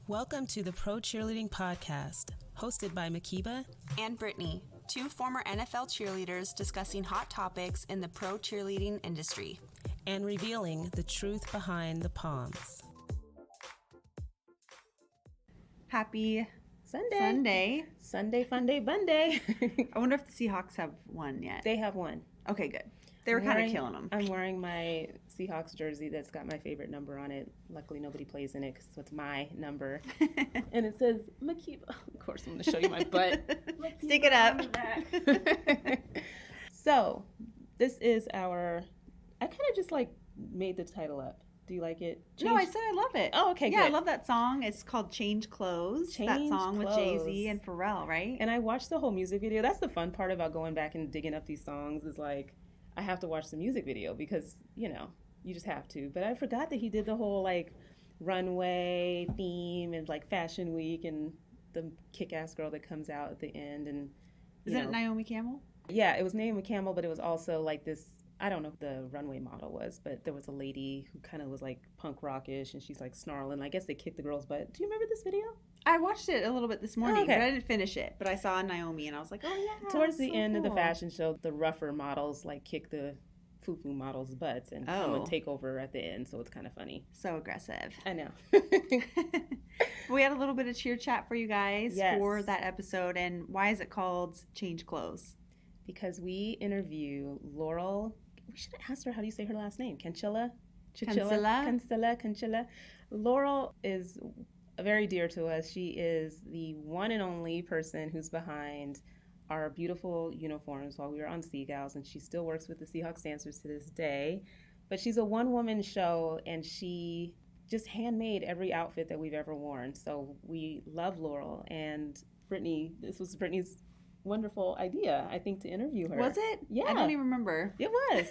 Welcome to the Pro Cheerleading Podcast, hosted by Mhkeeba and Brittany, two former NFL cheerleaders discussing hot topics in the pro cheerleading industry and revealing the truth behind the poms. Happy Sunday. Sunday, fun day, bun day. I wonder if the Seahawks have won yet. They have won. Okay, good. They were kind of killing them. I'm wearing my Seahawks jersey that's got my favorite number on it. Luckily, nobody plays in it, so it's my number. And it says Mhkeeba. Of course, I'm going to show you my butt. Stick it up. So, this is our... I kind of just, made the title up. Do you like it? No, I said I love it. Oh, okay, yeah, good. I love that song. It's called Change Clothes. That song with Jay-Z and Pharrell, right? And I watched the whole music video. That's the fun part about going back and digging up these songs is, I have to watch the music video because, you just have to. But I forgot that he did the whole, runway theme and, Fashion Week and the kick-ass girl that comes out at the end. And Is it Naomi Campbell? Yeah, it was Naomi Campbell, but it was also, this... I don't know what the runway model was, but there was a lady who kind of was, punk rockish, and she's, snarling. I guess they kicked the girl's butt. Do you remember this video? I watched it a little bit this morning, but I didn't finish it. But I saw Naomi, and I was like, oh, yeah. Towards the end of the fashion show, the rougher models, kick the foo-foo models' butts and come and take over at the end, so it's kind of funny. So aggressive. I know. We had a little bit of cheer chat for you guys for that episode, and why is it called Change Clothes? Because we interview Laurel... We should have asked her, how do you say her last name? Cancilla? Cancilla. Laurel is very dear to us. She is the one and only person who's behind our beautiful uniforms while we were on Seagulls, and she still works with the Seahawks Dancers to this day. But she's a one-woman show, and she just handmade every outfit that we've ever worn. So we love Laurel. And Brittany, this was Brittany's wonderful idea, I think, to interview her. Was it? Yeah. I don't even remember. It was.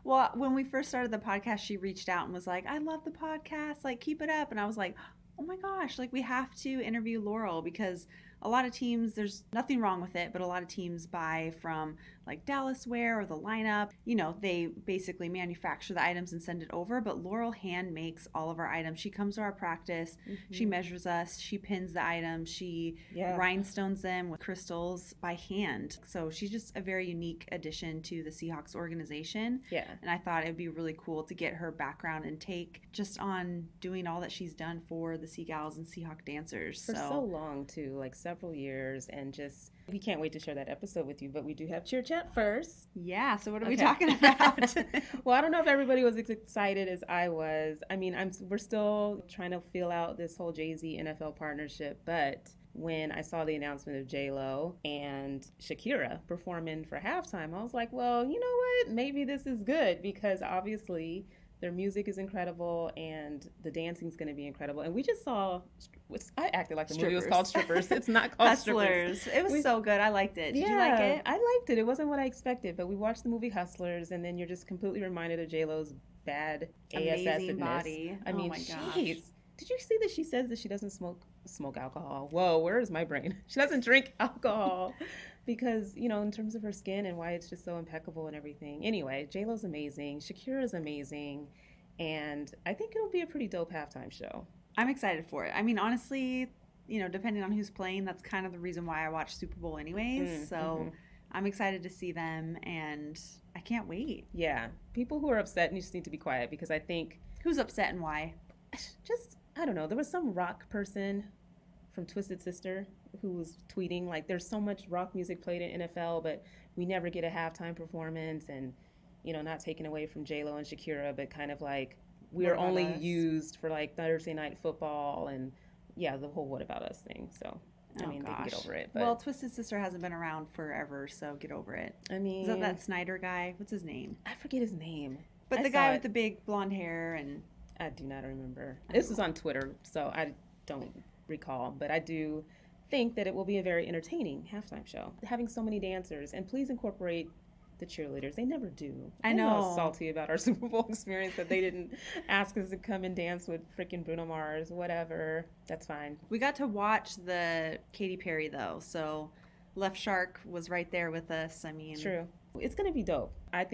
Well, when we first started the podcast, she reached out and was like, I love the podcast, keep it up. And I was like, oh my gosh, we have to interview Laurel because a lot of teams, there's nothing wrong with it, but a lot of teams buy from Dallas Wear or the lineup. They basically manufacture the items and send it over, but Laurel hand makes all of our items. She comes to our practice, she measures us, she pins the items, she rhinestones them with crystals by hand. So she's just a very unique addition to the Seahawks organization. Yeah. And I thought it would be really cool to get her background and take just on doing all that she's done for the Seagulls and Seahawk Dancers. For so long, too, several years, and just... We can't wait to share that episode with you, but we do have cheer chat first. Yeah, so what are we talking about? Well, I don't know if everybody was as excited as I was. I mean, we're still trying to feel out this whole Jay-Z NFL partnership, but when I saw the announcement of J-Lo and Shakira performing for halftime, I was like, well, you know what? Maybe this is good because obviously their music is incredible and the dancing's going to be incredible. And we just saw, I acted like the movie was called Strippers. It's not called Hustlers. Strippers. It was so good. I liked it. Did you like it? I liked it. It wasn't what I expected, but we watched the movie Hustlers, and then you're just completely reminded of J-Lo's bad amazing body. I mean, my gosh. Jeez. Did you see that she says that she doesn't smoke alcohol? Whoa, where is my brain? She doesn't drink alcohol. Because, in terms of her skin and why it's just so impeccable and everything. Anyway, J-Lo's amazing. Shakira's amazing. And I think it'll be a pretty dope halftime show. I'm excited for it. I mean, honestly, depending on who's playing, that's kind of the reason why I watch Super Bowl anyways. So I'm excited to see them, and I can't wait. Yeah. People who are upset just need to be quiet because I think... Who's upset and why? I don't know. There was some rock person from Twisted Sister who was tweeting, there's so much rock music played in NFL, but we never get a halftime performance, and, not taken away from J-Lo and Shakira, but kind of we are only used for, Thursday night football, and, the whole what about us thing. So, they can get over it. But. Well, Twisted Sister hasn't been around forever, so get over it. I mean... Is that Snyder guy? What's his name? I forget his name. But the guy with the big blonde hair and... I do not remember. This was on Twitter, so I don't recall. But I do think that it will be a very entertaining halftime show. Having so many dancers, and please incorporate the cheerleaders. They never do. I know. I'm salty about our Super Bowl experience that they didn't ask us to come and dance with freaking Bruno Mars, whatever. That's fine. We got to watch the Katy Perry, though, so Left Shark was right there with us. I mean... True. It's going to be dope. It'd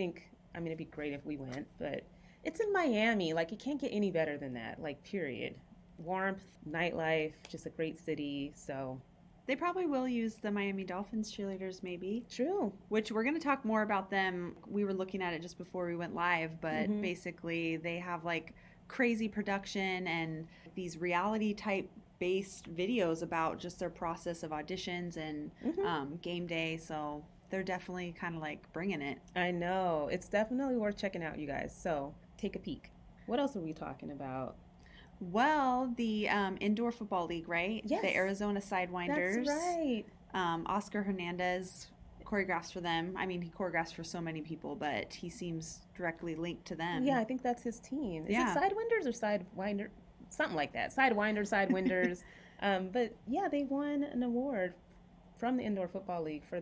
be great if we went, but... It's in Miami. It can't get any better than that. Period. warmth, nightlife, just a great city. So They probably will use the Miami Dolphins cheerleaders, maybe. true. Which we're going to talk more about them. We were looking at it just before we went live, but basically they have like crazy production and these reality type based videos about just their process of auditions and game day. So they're definitely kind of like bringing it. I know. It's definitely worth checking out, you guys. So take a peek. What else are we talking about? Well, the indoor football league, right? Yes. The Arizona Sidewinders. That's right. Oscar Hernandez choreographs for them. I mean, he choreographs for so many people, but he seems directly linked to them. Yeah, I think that's his team. Is Yeah. it Sidewinders or Sidewinder? Something like that. Sidewinders, Sidewinders. But yeah, they won an award from the Indoor Football League for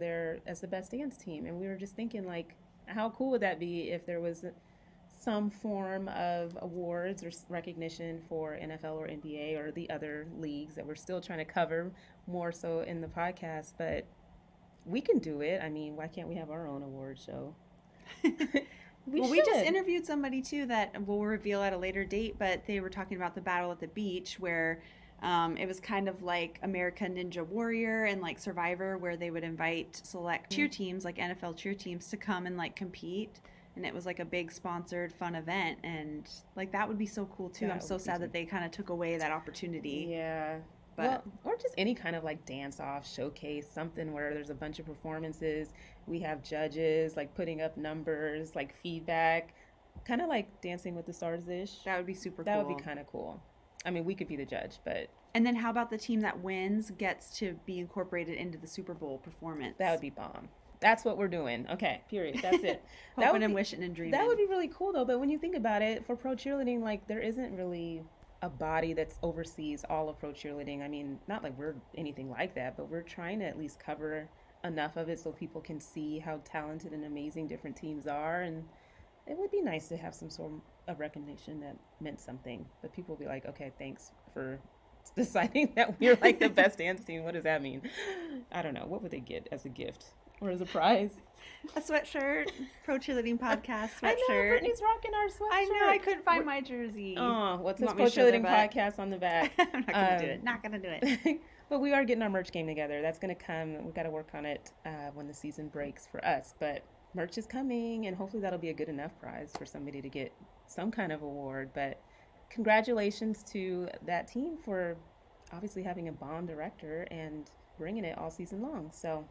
as the best dance team. And we were just thinking, like, how cool would that be if there was some form of awards or recognition for NFL or NBA or the other leagues that we're still trying to cover more so in the podcast, but we can do it. I mean, why can't we have our own award show? We just interviewed somebody too that we'll reveal at a later date, but they were talking about the Battle at the Beach where it was kind of like American Ninja Warrior and like Survivor, where they would invite select cheer teams, like NFL cheer teams, to come and like compete. And it was like a big sponsored fun event, and like that would be so cool too. I'm so sad that they kind of took away that opportunity. Yeah. But or just any kind of like dance off, showcase, something where there's a bunch of performances. We have judges like putting up numbers, like feedback, kind of like Dancing with the Stars-ish. That would be super cool. That would be kind of cool. I mean, we could be the judge, but... And then how about the team that wins gets to be incorporated into the Super Bowl performance? That would be bomb. That's what we're doing. Okay, period. That's it. Hoping and wishing and dreaming. That would be really cool, though. But when you think about it, for pro cheerleading, like, there isn't really a body that oversees all of pro cheerleading. I mean, not like we're anything like that, but we're trying to at least cover enough of it so people can see how talented and amazing different teams are. And it would be nice to have some sort of recognition that meant something. But people will be like, okay, thanks for deciding that we're like the best dance team. What does that mean? I don't know. What would they get as a gift? Or as a prize? A sweatshirt, pro cheerleading podcast sweatshirt. I know, Brittany's rocking our sweatshirt. I know, I couldn't find my jersey. Oh, what's this pro cheerleading podcast on the back? I'm not going to do it. Not going to do it. But we are getting our merch game together. That's going to come. We've got to work on it when the season breaks for us. But merch is coming, and hopefully that'll be a good enough prize for somebody to get some kind of award. But congratulations to that team for obviously having a bomb director and bringing it all season long. So...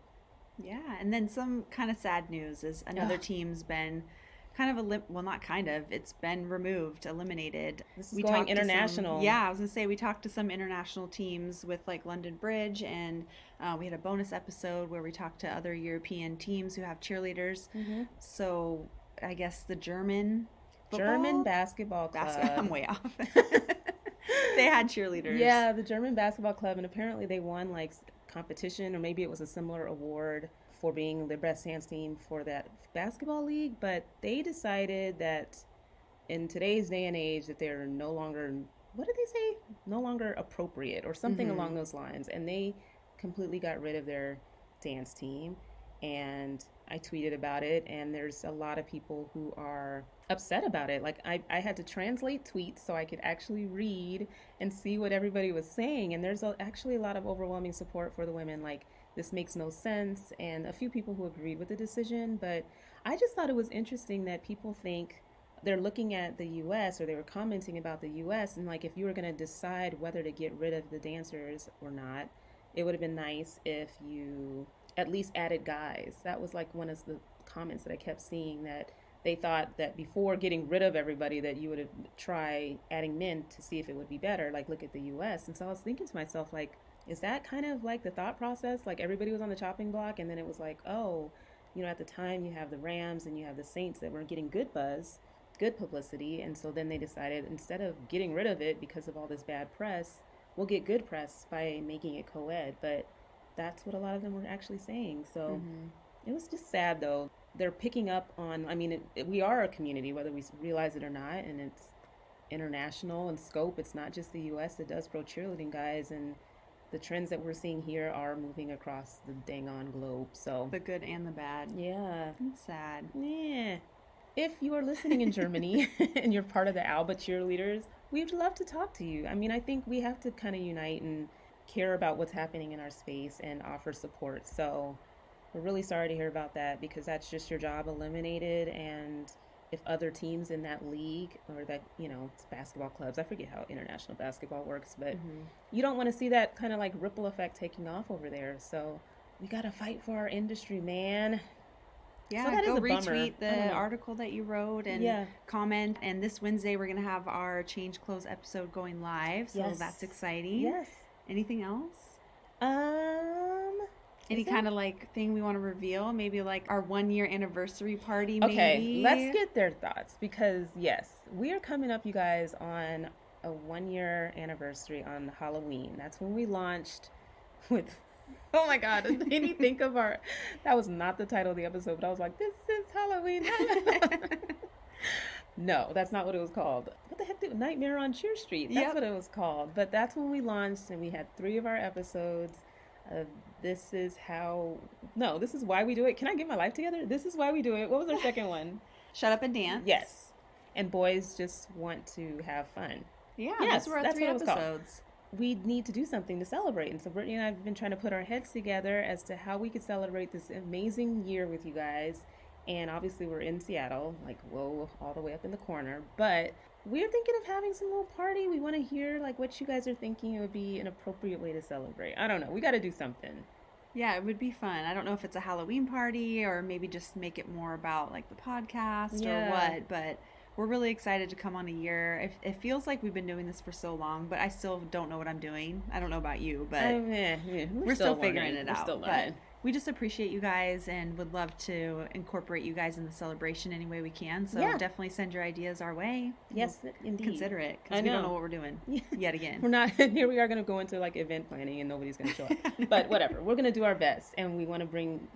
Yeah, and then some kind of sad news is another team's been kind of it's been removed, eliminated. This is going international. I was gonna say we talked to some international teams with like London Bridge, and we had a bonus episode where we talked to other European teams who have cheerleaders. Mm-hmm. So I guess the German basketball club. I'm way off. They had cheerleaders. Yeah, the German basketball club, and apparently they won like competition, or maybe it was a similar award for being the best dance team for that basketball league, but they decided that in today's day and age that they're no longer, what did they say? No longer appropriate or something along those lines, and they completely got rid of their dance team. And I tweeted about it, and there's a lot of people who are upset about it. Like I had to translate tweets so I could actually read and see what everybody was saying. And there's actually a lot of overwhelming support for the women. Like, this makes no sense. And a few people who agreed with the decision. But I just thought it was interesting that people think they're looking at the U.S. or they were commenting about the U.S. And like, if you were going to decide whether to get rid of the dancers or not, it would have been nice if you at least added guys. That was like one of the comments that I kept seeing, that they thought that before getting rid of everybody that you would try adding men to see if it would be better. Like, look at the U.S. And so I was thinking to myself, like, is that kind of like the thought process? Like, everybody was on the chopping block, and then it was like, oh, you know, at the time you have the Rams and you have the Saints that were getting good buzz, good publicity. And so then they decided, instead of getting rid of it because of all this bad press, we'll get good press by making it co-ed. But that's what a lot of them were actually saying. So it was just sad, though. They're picking up on, I mean, we are a community, whether we realize it or not, and it's international in scope. It's not just the U.S. that does pro cheerleading, guys, and the trends that we're seeing here are moving across the dang-on globe. So the good and the bad. Yeah. It's sad. Yeah. If you are listening in Germany and you're part of the Alba cheerleaders, we'd love to talk to you. I mean, I think we have to kind of unite and care about what's happening in our space and offer support. So we're really sorry to hear about that because that's just your job eliminated. And if other teams in that league or that, it's basketball clubs, I forget how international basketball works, but you don't want to see that kind of like ripple effect taking off over there. So we got to fight for our industry, man. Yeah, so that go is a retweet bummer. the article that you wrote and comment. And this Wednesday, we're going to have our Change Clothes episode going live. So that's exciting. Yes. Anything else? Any kind of like thing we want to reveal? Maybe like our 1 year anniversary party, maybe? Okay, let's get their thoughts because, yes, we are coming up, you guys, on a 1 year anniversary on Halloween. That's when we launched with... Oh my God, did you think of our... That was not the title of the episode, but I was like, this is Halloween. No, that's not what it was called. What the heck? Nightmare on Cheer Street. That's what it was called. But that's when we launched, and we had 3 of our episodes. This is why we do it. Can I get my life together? This is why we do it. What was our second one? Shut Up and Dance. Yes. And boys just want to have fun. Yeah, yes, those were our 3 episodes. We need to do something to celebrate. And so Brittany and I have been trying to put our heads together as to how we could celebrate this amazing year with you guys. And obviously we're in Seattle, like, whoa, all the way up in the corner. But we're thinking of having some little party. We want to hear, like, what you guys are thinking would be an appropriate way to celebrate. I don't know. We got to do something. Yeah, it would be fun. I don't know if it's a Halloween party or maybe just make it more about, like, the podcast or what. But we're really excited to come on a year. It feels like we've been doing this for so long, but I still don't know what I'm doing. I don't know about you, but we're still figuring it out. We're still learning. But we just appreciate you guys and would love to incorporate you guys in the celebration any way we can. So definitely send your ideas our way. Yes, indeed. Consider it because we don't know what we're doing yet again. We're not. Here we are going to go into like event planning and nobody's going to show up. But whatever. We're going to do our best and we want to bring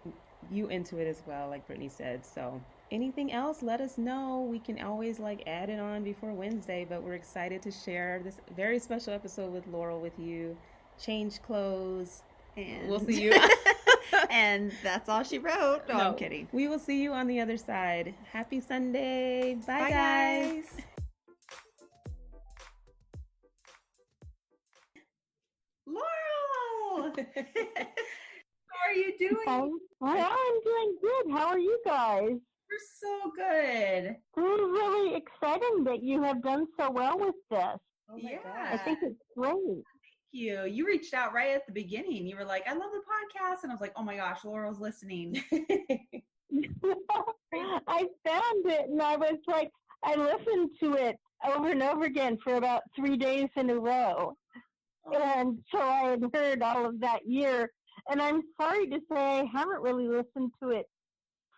you into it as well, like Brittany said. So anything else, let us know. We can always like add it on before Wednesday, but we're excited to share this very special episode with Laurel with you. Change clothes. And we'll see you. And that's all she wrote. No, I'm kidding. We will see you on the other side. Happy Sunday. Bye guys. Laurel! How are you doing? I'm doing good. How are you guys? We're so good. It's really exciting that you have done so well with this. Oh my God. I think it's great. You reached out right at the beginning. You were like, I love the podcast. And I was like, oh my gosh, Laurel's listening. I found it and I was like, I listened to it over and over again for about 3 days in a row. Oh. And so I had heard all of that year. And I'm sorry to say I haven't really listened to it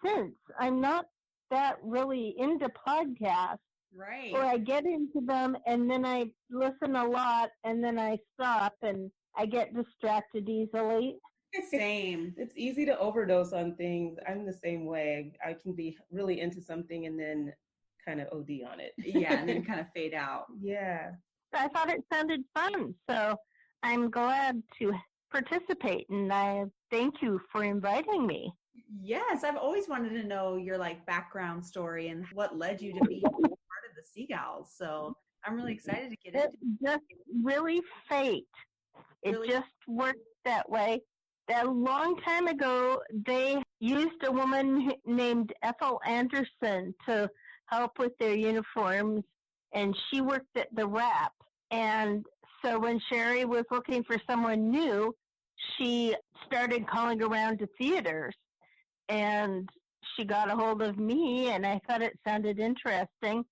since. I'm not that really into podcasts. Right. Or I get into them and then I listen a lot and then I stop and I get distracted easily. Same. It's easy to overdose on things. I'm the same way. I can be really into something and then kind of OD on it. Yeah, and then kind of fade out. Yeah. I thought it sounded fun, so I'm glad to participate and I thank you for inviting me. Yes, I've always wanted to know your like background story and what led you to be part of the Seagulls. So I'm really excited to get into it. It's just really fate. It just worked that way. A long time ago, they used a woman named Ethel Anderson to help with their uniforms, and she worked at the Wrap. And so when Sherry was looking for someone new, she started calling around to theaters. And she got a hold of me, and I thought it sounded interesting.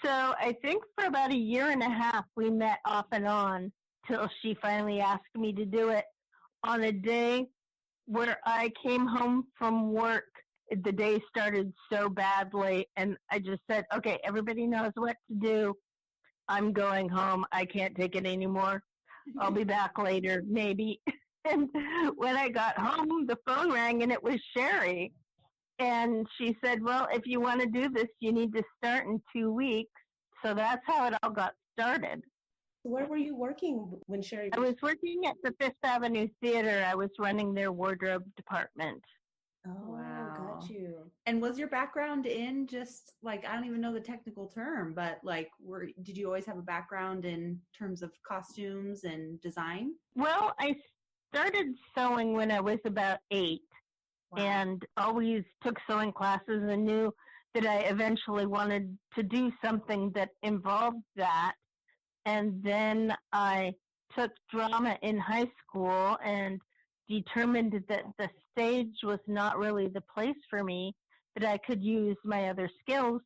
So I think for about 1.5 years, we met off and on till she finally asked me to do it on a day where I came home from work. The day started so badly, and I just said, okay, everybody knows what to do. I'm going home. I can't take it anymore. I'll be back later, maybe. And when I got home, the phone rang, and it was Sherry. And she said, well, if you want to do this, you need to start in 2 weeks. So that's how it all got started. Where were you working when Sherry? I was working at the Fifth Avenue Theater. I was running their wardrobe department. Oh, wow. got you. And was your background in just like, I don't even know the technical term, but like, did you always have a background in terms of costumes and design? Well, I started sewing when I was about 8. Wow. And always took sewing classes and knew that I eventually wanted to do something that involved that. And then I took drama in high school and determined that the stage was not really the place for me, that I could use my other skills.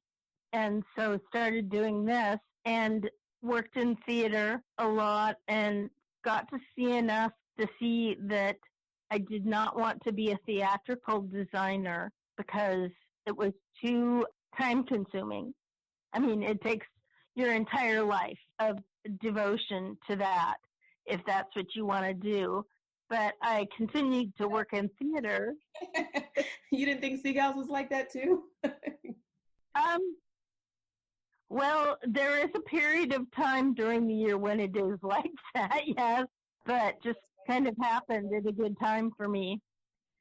And so started doing this and worked in theater a lot and got to see enough to see that I did not want to be a theatrical designer because it was too time consuming. I mean, it takes your entire life of devotion to that if that's what you want to do. But I continued to work in theater. You didn't think Seahawks was like that too? Well, there is a period of time during the year when it is like that, yes, but just kind of happened at a good time for me.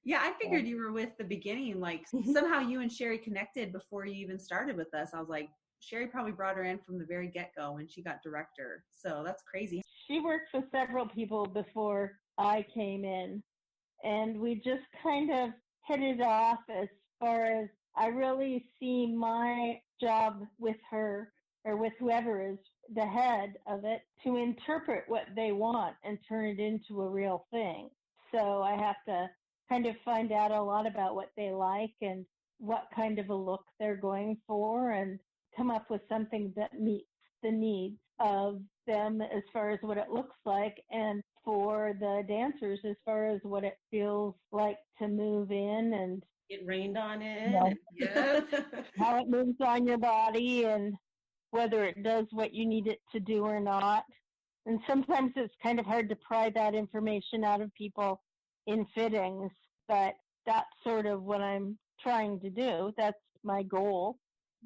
Yeah, I figured you were with the beginning. Like somehow you and Sherry connected before you even started with us. I was like, Sherry probably brought her in from the very get-go when she got director. So that's crazy. She worked with several people before I came in, and we just kind of hit it off as far as I really see my job with her or with whoever is the head of it to interpret what they want and turn it into a real thing. So I have to kind of find out a lot about what they like and what kind of a look they're going for and come up with something that meets the needs of them as far as what it looks like, and for the dancers as far as what it feels like to move in and Get rained on it. Yeah. how it moves on your body and whether it does what you need it to do or not. And sometimes it's kind of hard to pry that information out of people in fittings, but that's sort of what I'm trying to do. That's my goal.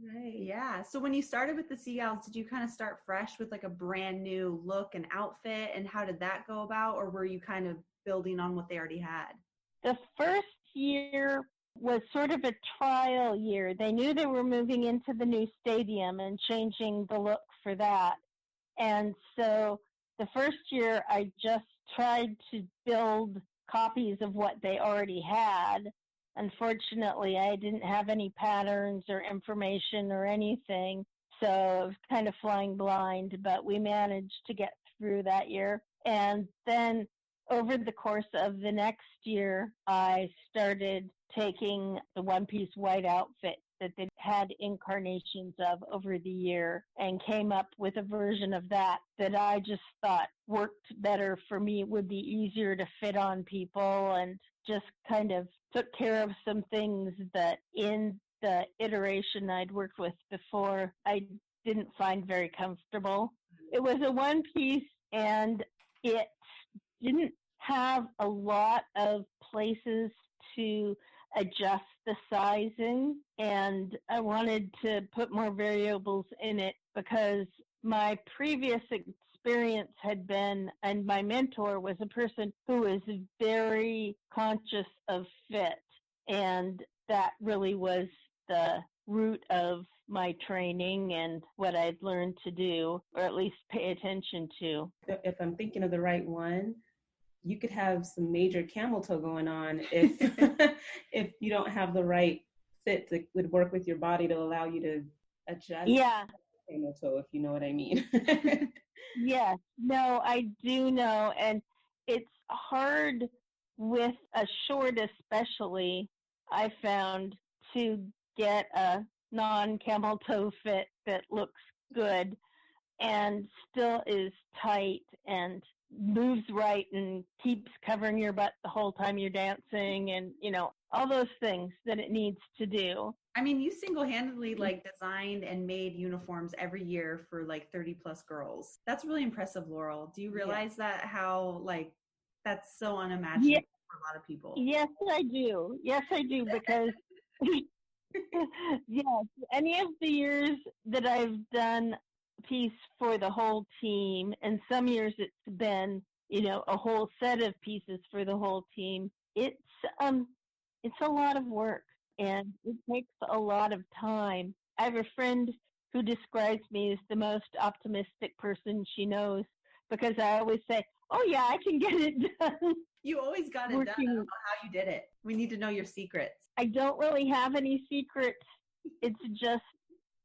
Right. Yeah. So when you started with the Seagulls, did you kind of start fresh with like a brand new look and outfit? And how did that go about? Or were you kind of building on what they already had? The first year was sort of a trial year. They knew they were moving into the new stadium and changing the look for that. And so the first year I just tried to build copies of what they already had. Unfortunately, I didn't have any patterns or information or anything, so I was kind of flying blind, but we managed to get through that year. And then over the course of the next year, I started taking the one-piece white outfit that they had incarnations of over the year and came up with a version of that I just thought worked better for me, would be easier to fit on people, and just kind of took care of some things that in the iteration I'd worked with before I didn't find very comfortable. It was a one piece and it didn't have a lot of places to adjust the sizing, and I wanted to put more variables in it because my previous experience had been, and my mentor was a person who was very conscious of fit, and that really was the root of my training and what I'd learned to do, or at least pay attention to. If I'm thinking of the right one, you could have some major camel toe going on if if you don't have the right fit that would work with your body to allow you to adjust. Yeah. Camel toe, if you know what I mean. Yes. No, I do know. And it's hard with a short especially, I found, to get a non-camel toe fit that looks good and still is tight and moves right and keeps covering your butt the whole time you're dancing, and all those things that it needs to do. I mean, you single-handedly like designed and made uniforms every year for like 30 plus girls. That's really impressive, Laurel. Do you realize that how like that's so unimaginable for a lot of people? Yes, I do. Yes, I do, because yes, any of the years that I've done piece for the whole team, and some years it's been a whole set of pieces for the whole team, it's a lot of work. and it takes a lot of time. I have a friend who describes me as the most optimistic person she knows because I always say, oh yeah, I can get it done. You always got it done. I don't know how you did it. We need to know your secrets. I don't really have any secrets. It's just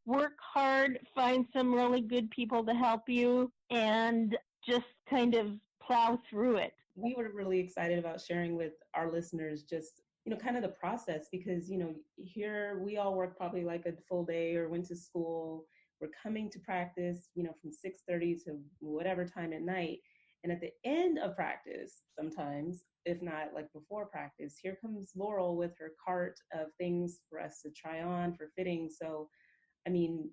work hard, find some really good people to help you, and just kind of plow through it. We were really excited about sharing with our listeners just, kind of the process because, here we all work probably like a full day or went to school. We're coming to practice, from 6:30 to whatever time at night. And at the end of practice, sometimes, if not like before practice, here comes Laurel with her cart of things for us to try on for fitting. So, I mean,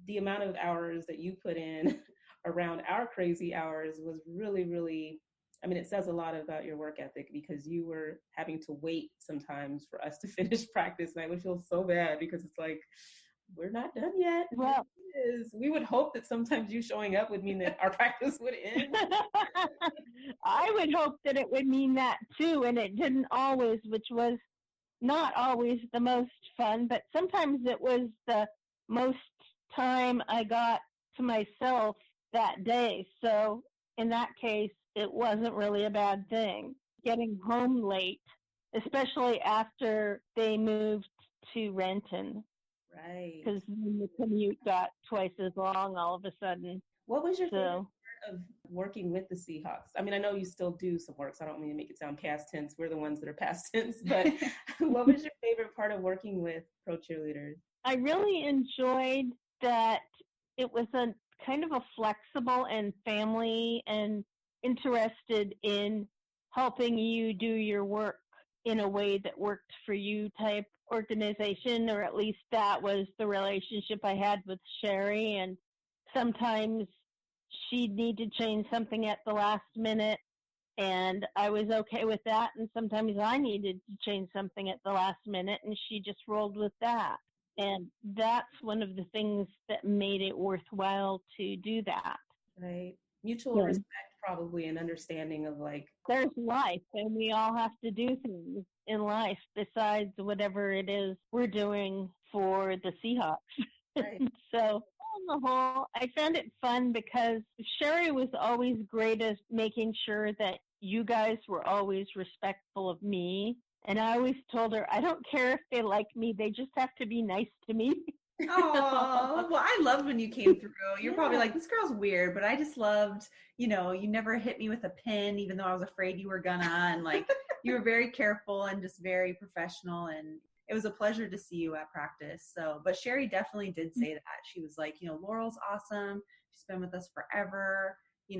the amount of hours that you put in around our crazy hours was really, really, it says a lot about your work ethic because you were having to wait sometimes for us to finish practice. And I would feel so bad because it's like, we're not done yet. Well, we would hope that sometimes you showing up would mean that our practice would end. I would hope that it would mean that too, and it didn't always, which was not always the most fun, but sometimes it was the most time I got to myself that day. So in that case, it wasn't really a bad thing. Getting home late, especially after they moved to Renton. Right. Because the commute got twice as long all of a sudden. What was your favorite part of working with the Seahawks? I know you still do some work, so I don't mean to make it sound past tense. We're the ones that are past tense. But what was your favorite part of working with pro cheerleaders? I really enjoyed that it was a kind of a flexible and family and interested in helping you do your work in a way that worked for you type organization, or at least that was the relationship I had with Sherry. And sometimes she'd need to change something at the last minute, and I was okay with that. And sometimes I needed to change something at the last minute, and she just rolled with that. And that's one of the things that made it worthwhile to do that. Right. Mutual respect, probably, and understanding of there's life, and we all have to do things in life besides whatever it is we're doing for the Seahawks. Right. So on the whole, I found it fun because Sherry was always great at making sure that you guys were always respectful of me. And I always told her, I don't care if they like me, they just have to be nice to me. Oh, well, I loved when you came through. You're probably like, this girl's weird, but I just loved, you never hit me with a pin, even though I was afraid you were gonna. And you were very careful and just very professional. And it was a pleasure to see you at practice. So, but Sherry definitely did say that. She was like, Laurel's awesome. She's been with us forever.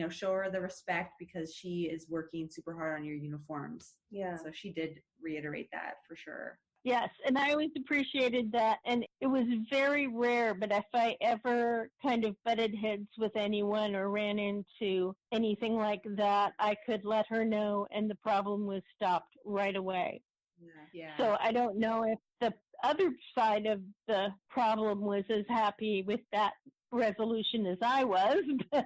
Show her the respect because she is working super hard on your uniforms. Yeah. So she did reiterate that for sure. Yes, and I always appreciated that, and it was very rare, but if I ever kind of butted heads with anyone or ran into anything like that, I could let her know, and the problem was stopped right away. Yeah. So I don't know if the other side of the problem was as happy with that resolution as I was, but...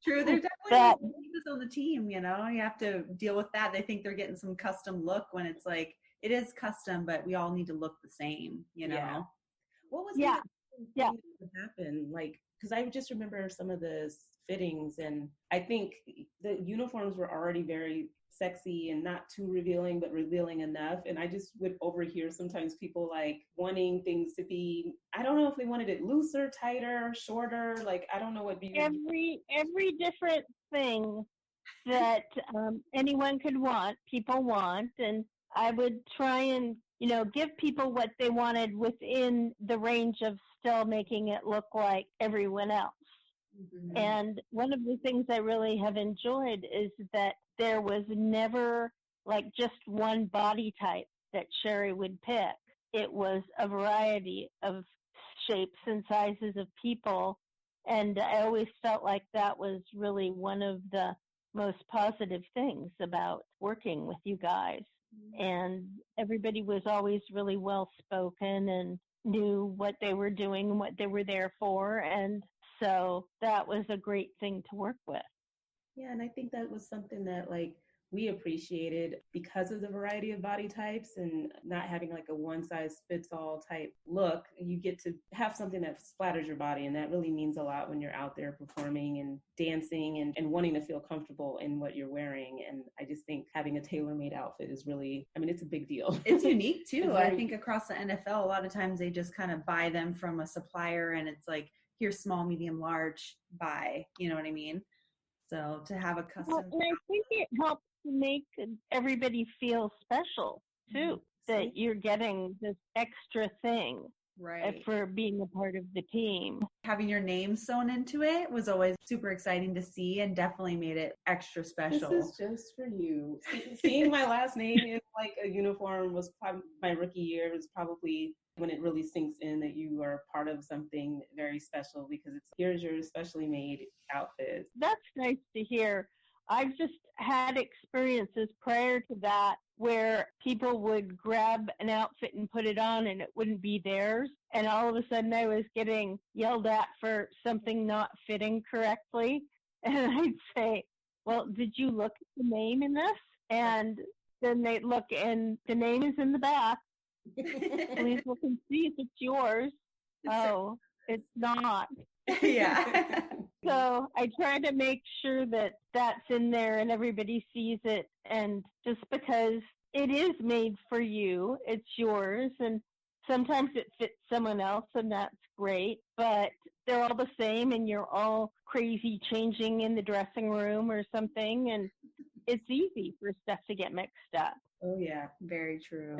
True, there's definitely divas on the team, you have to deal with that. They think they're getting some custom look when it's like, it is custom, but we all need to look the same, Yeah. What was that happen? Because I just remember some of the fittings, and I think the uniforms were already very sexy and not too revealing, but revealing enough. And I just would overhear sometimes people wanting things to be, I don't know if they wanted it looser, tighter, shorter. I don't know what every different thing that anyone could want, people want, and I would try and, give people what they wanted within the range of still making it look like everyone else. Mm-hmm. And one of the things I really have enjoyed is that there was never just one body type that Sherry would pick. It was a variety of shapes and sizes of people. And I always felt like that was really one of the most positive things about working with you guys. And everybody was always really well spoken and knew what they were doing and what they were there for. And so that was a great thing to work with. Yeah, and I think that was something that we appreciated because of the variety of body types and not having like a one size fits all type look. You get to have something that splatters your body, and that really means a lot when you're out there performing and dancing and wanting to feel comfortable in what you're wearing. And I just think having a tailor-made outfit is really, I mean, it's a big deal. It's unique too. I think across the NFL, a lot of times they just kind of buy them from a supplier, and it's like, here's small, medium, large, buy, you know what I mean? So to have a custom. Well, and I think it helps to make everybody feel special too, that you're getting this extra thing. Right. For being a part of the team. Having your name sewn into it was always super exciting to see, and definitely made it extra special. This is just for you. Seeing my last name in like a uniform was probably my rookie year. Was probably when it really sinks in that you are part of something very special, because it's here's your specially made outfit. That's nice to hear. I've just had experiences prior to that where people would grab an outfit and put it on and it wouldn't be theirs. And all of a sudden I was getting yelled at for something not fitting correctly. And I'd say, well, did you look at the name in this? And then they'd look and the name is in the back. Please look and see if it's yours. Oh, it's not. Yeah. So I try to make sure that that's in there and everybody sees it. And just because it is made for you, it's yours. And sometimes it fits someone else, and that's great. But they're all the same, and you're all crazy changing in the dressing room or something. And it's easy for stuff to get mixed up. Oh, yeah. Very true.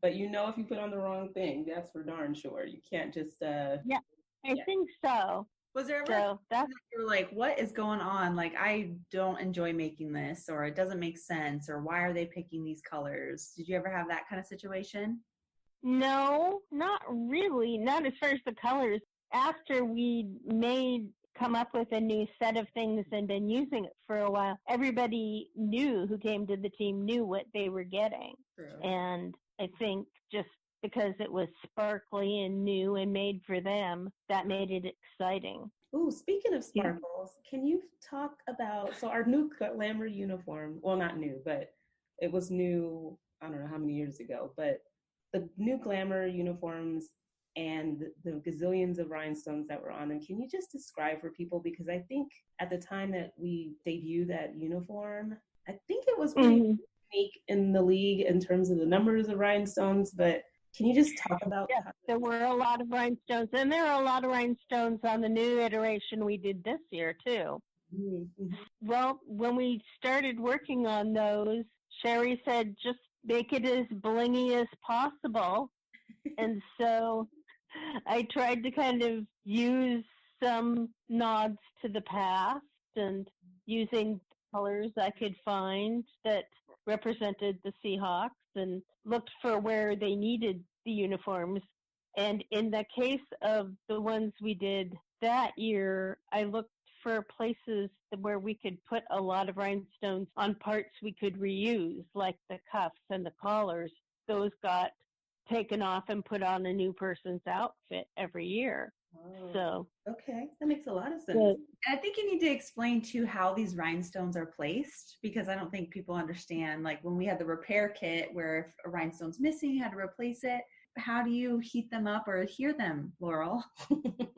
But if you put on the wrong thing, that's for darn sure. You can't just... Yeah, I think so. Was there ever that you were like, what is going on? Like, I don't enjoy making this, or it doesn't make sense, or why are they picking these colors? Did you ever have that kind of situation? No, not really. Not as far as the colors. After we come up with a new set of things and been using it for a while, everybody who came to the team knew what they were getting. True. And I think just because it was sparkly and new and made for them, that made it exciting. Ooh, speaking of sparkles, can you talk about, so our new glamour uniform, well, not new, but it was new, I don't know how many years ago, but the new glamour uniforms and the gazillions of rhinestones that were on them, can you just describe for people? Because I think at the time that we debuted that uniform, I think it was pretty unique in the league in terms of the numbers of rhinestones, but can you just talk about? Yes, there were a lot of rhinestones, and there are a lot of rhinestones on the new iteration we did this year, too. Mm-hmm. Well, when we started working on those, Sherry said, just make it as blingy as possible. And so I tried to kind of use some nods to the past and using colors I could find that represented the Seahawks, and looked for where they needed the uniforms. And in the case of the ones we did that year, I looked for places where we could put a lot of rhinestones on parts we could reuse, like the cuffs and the collars. Those got taken off and put on a new person's outfit every year. Oh, so okay, that makes a lot of sense. And I think you need to explain too how these rhinestones are placed, because I don't think people understand. Like when we had the repair kit where if a rhinestone's missing, you had to replace it. How do you heat them up or adhere them, Laurel?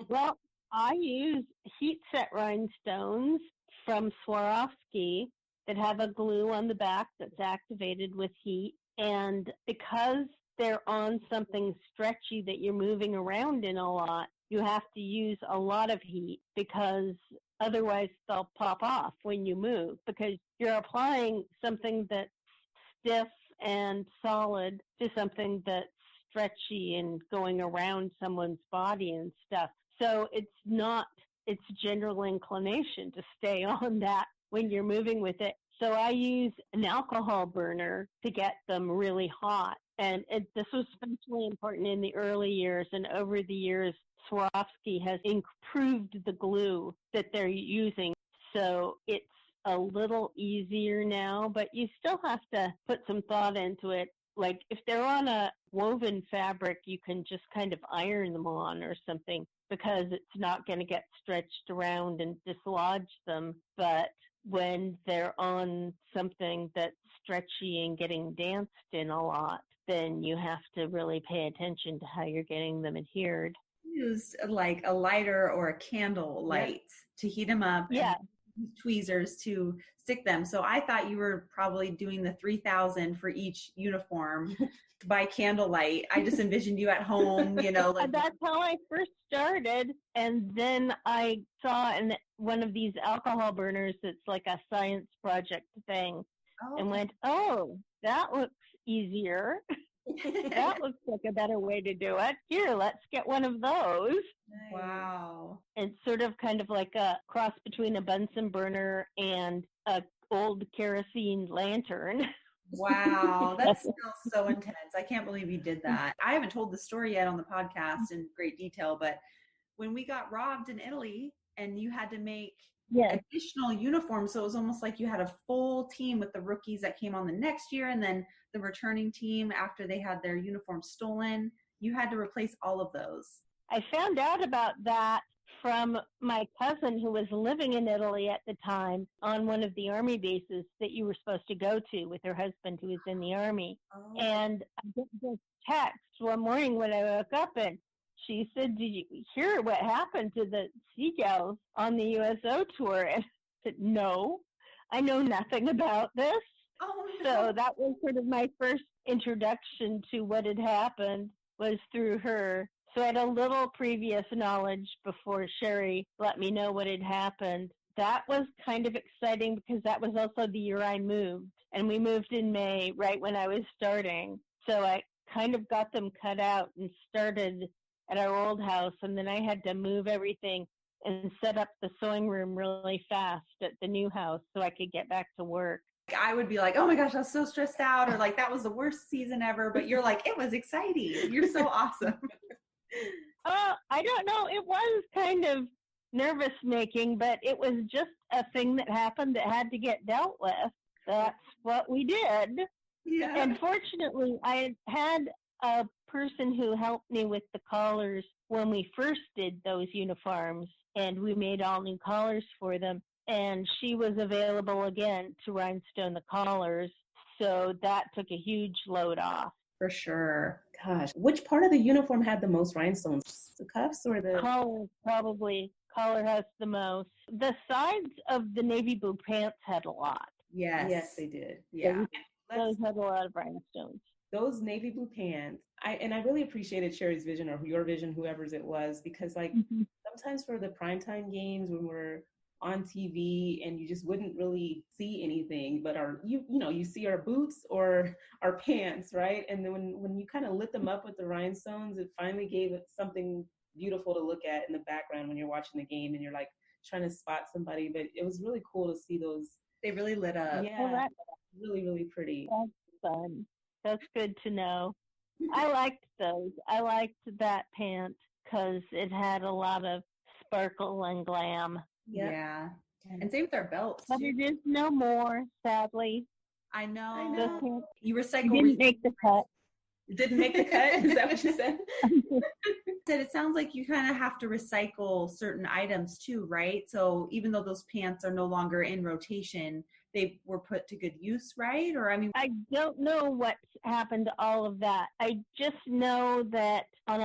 Well, I use heat set rhinestones from Swarovski that have a glue on the back that's activated with heat. And because they're on something stretchy that you're moving around in a lot, you have to use a lot of heat, because otherwise they'll pop off when you move, because you're applying something that's stiff and solid to something that's stretchy and going around someone's body and stuff. So it's general inclination to stay on that when you're moving with it. So I use an alcohol burner to get them really hot. And this was especially important in the early years, and over the years, Swarovski has improved the glue that they're using. So it's a little easier now, but you still have to put some thought into it. Like if they're on a woven fabric, you can just kind of iron them on or something, because it's not going to get stretched around and dislodge them. But when they're on something that's stretchy and getting danced in a lot, then you have to really pay attention to how you're getting them adhered. Used like a lighter or a candle light to heat them up. Yeah. And tweezers to stick them. So I thought you were probably doing the 3,000 for each uniform by candlelight. I just envisioned you at home, like that's how I first started. And then I saw in one of these alcohol burners that's like a science project thing and went, oh, that looks easier. That looks like a better way to do it. Here, let's get one of those. Nice. Wow. It's sort of kind of like a cross between a Bunsen burner and a old kerosene lantern. Wow, that sounds so intense. I can't believe you did that. I haven't told the story yet on the podcast in great detail, but when we got robbed in Italy and you had to make additional uniforms, so it was almost like you had a full team with the rookies that came on the next year and then the returning team after they had their uniforms stolen. You had to replace all of those. I found out about that from my cousin who was living in Italy at the time on one of the army bases that you were supposed to go to with her husband who was in the army. Oh. And I got this text one morning when I woke up and she said, did you hear what happened to the Seagulls on the USO tour? And I said, no, I know nothing about this. Oh, no. So that was sort of my first introduction to what had happened was through her. So I had a little previous knowledge before Sherry let me know what had happened. That was kind of exciting because that was also the year I moved. And we moved in May, right when I was starting. So I kind of got them cut out and started at our old house. And then I had to move everything and set up the sewing room really fast at the new house so I could get back to work. I would be like, oh my gosh, I was so stressed out, or like that was the worst season ever. But you're like, it was exciting. You're so awesome. I don't know. It was kind of nervous making, but it was just a thing that happened that had to get dealt with. That's what we did. Yeah. And fortunately, I had a person who helped me with the collars when we first did those uniforms, and we made all new collars for them. And she was available again to rhinestone the collars. So that took a huge load off. For sure. Gosh, which part of the uniform had the most rhinestones? The cuffs or the... Collar, probably. Collar has the most. The sides of the navy blue pants had a lot. Yes, they did. Yeah. Those had a lot of rhinestones. Those navy blue pants, I really appreciated Sherry's vision or your vision, whoever's it was, because sometimes for the primetime games when we're on TV and you just wouldn't really see anything, but you see our boots or our pants, right? And then when you kind of lit them up with the rhinestones, it finally gave it something beautiful to look at in the background when you're watching the game and you're like trying to spot somebody. But it was really cool to see those. They really lit up. Yeah, really, really pretty. That's fun. That's good to know. I liked those. I liked that pant because it had a lot of sparkle and glam. Yep. Yeah. And same with our belts. But it is no more, sadly. I know. You recycle. Didn't make the cut. Didn't make the cut? Is that what you said? It sounds like you kind of have to recycle certain items too, right? So even though those pants are no longer in rotation, they were put to good use, right? Or I don't know what's happened to all of that. I just know that on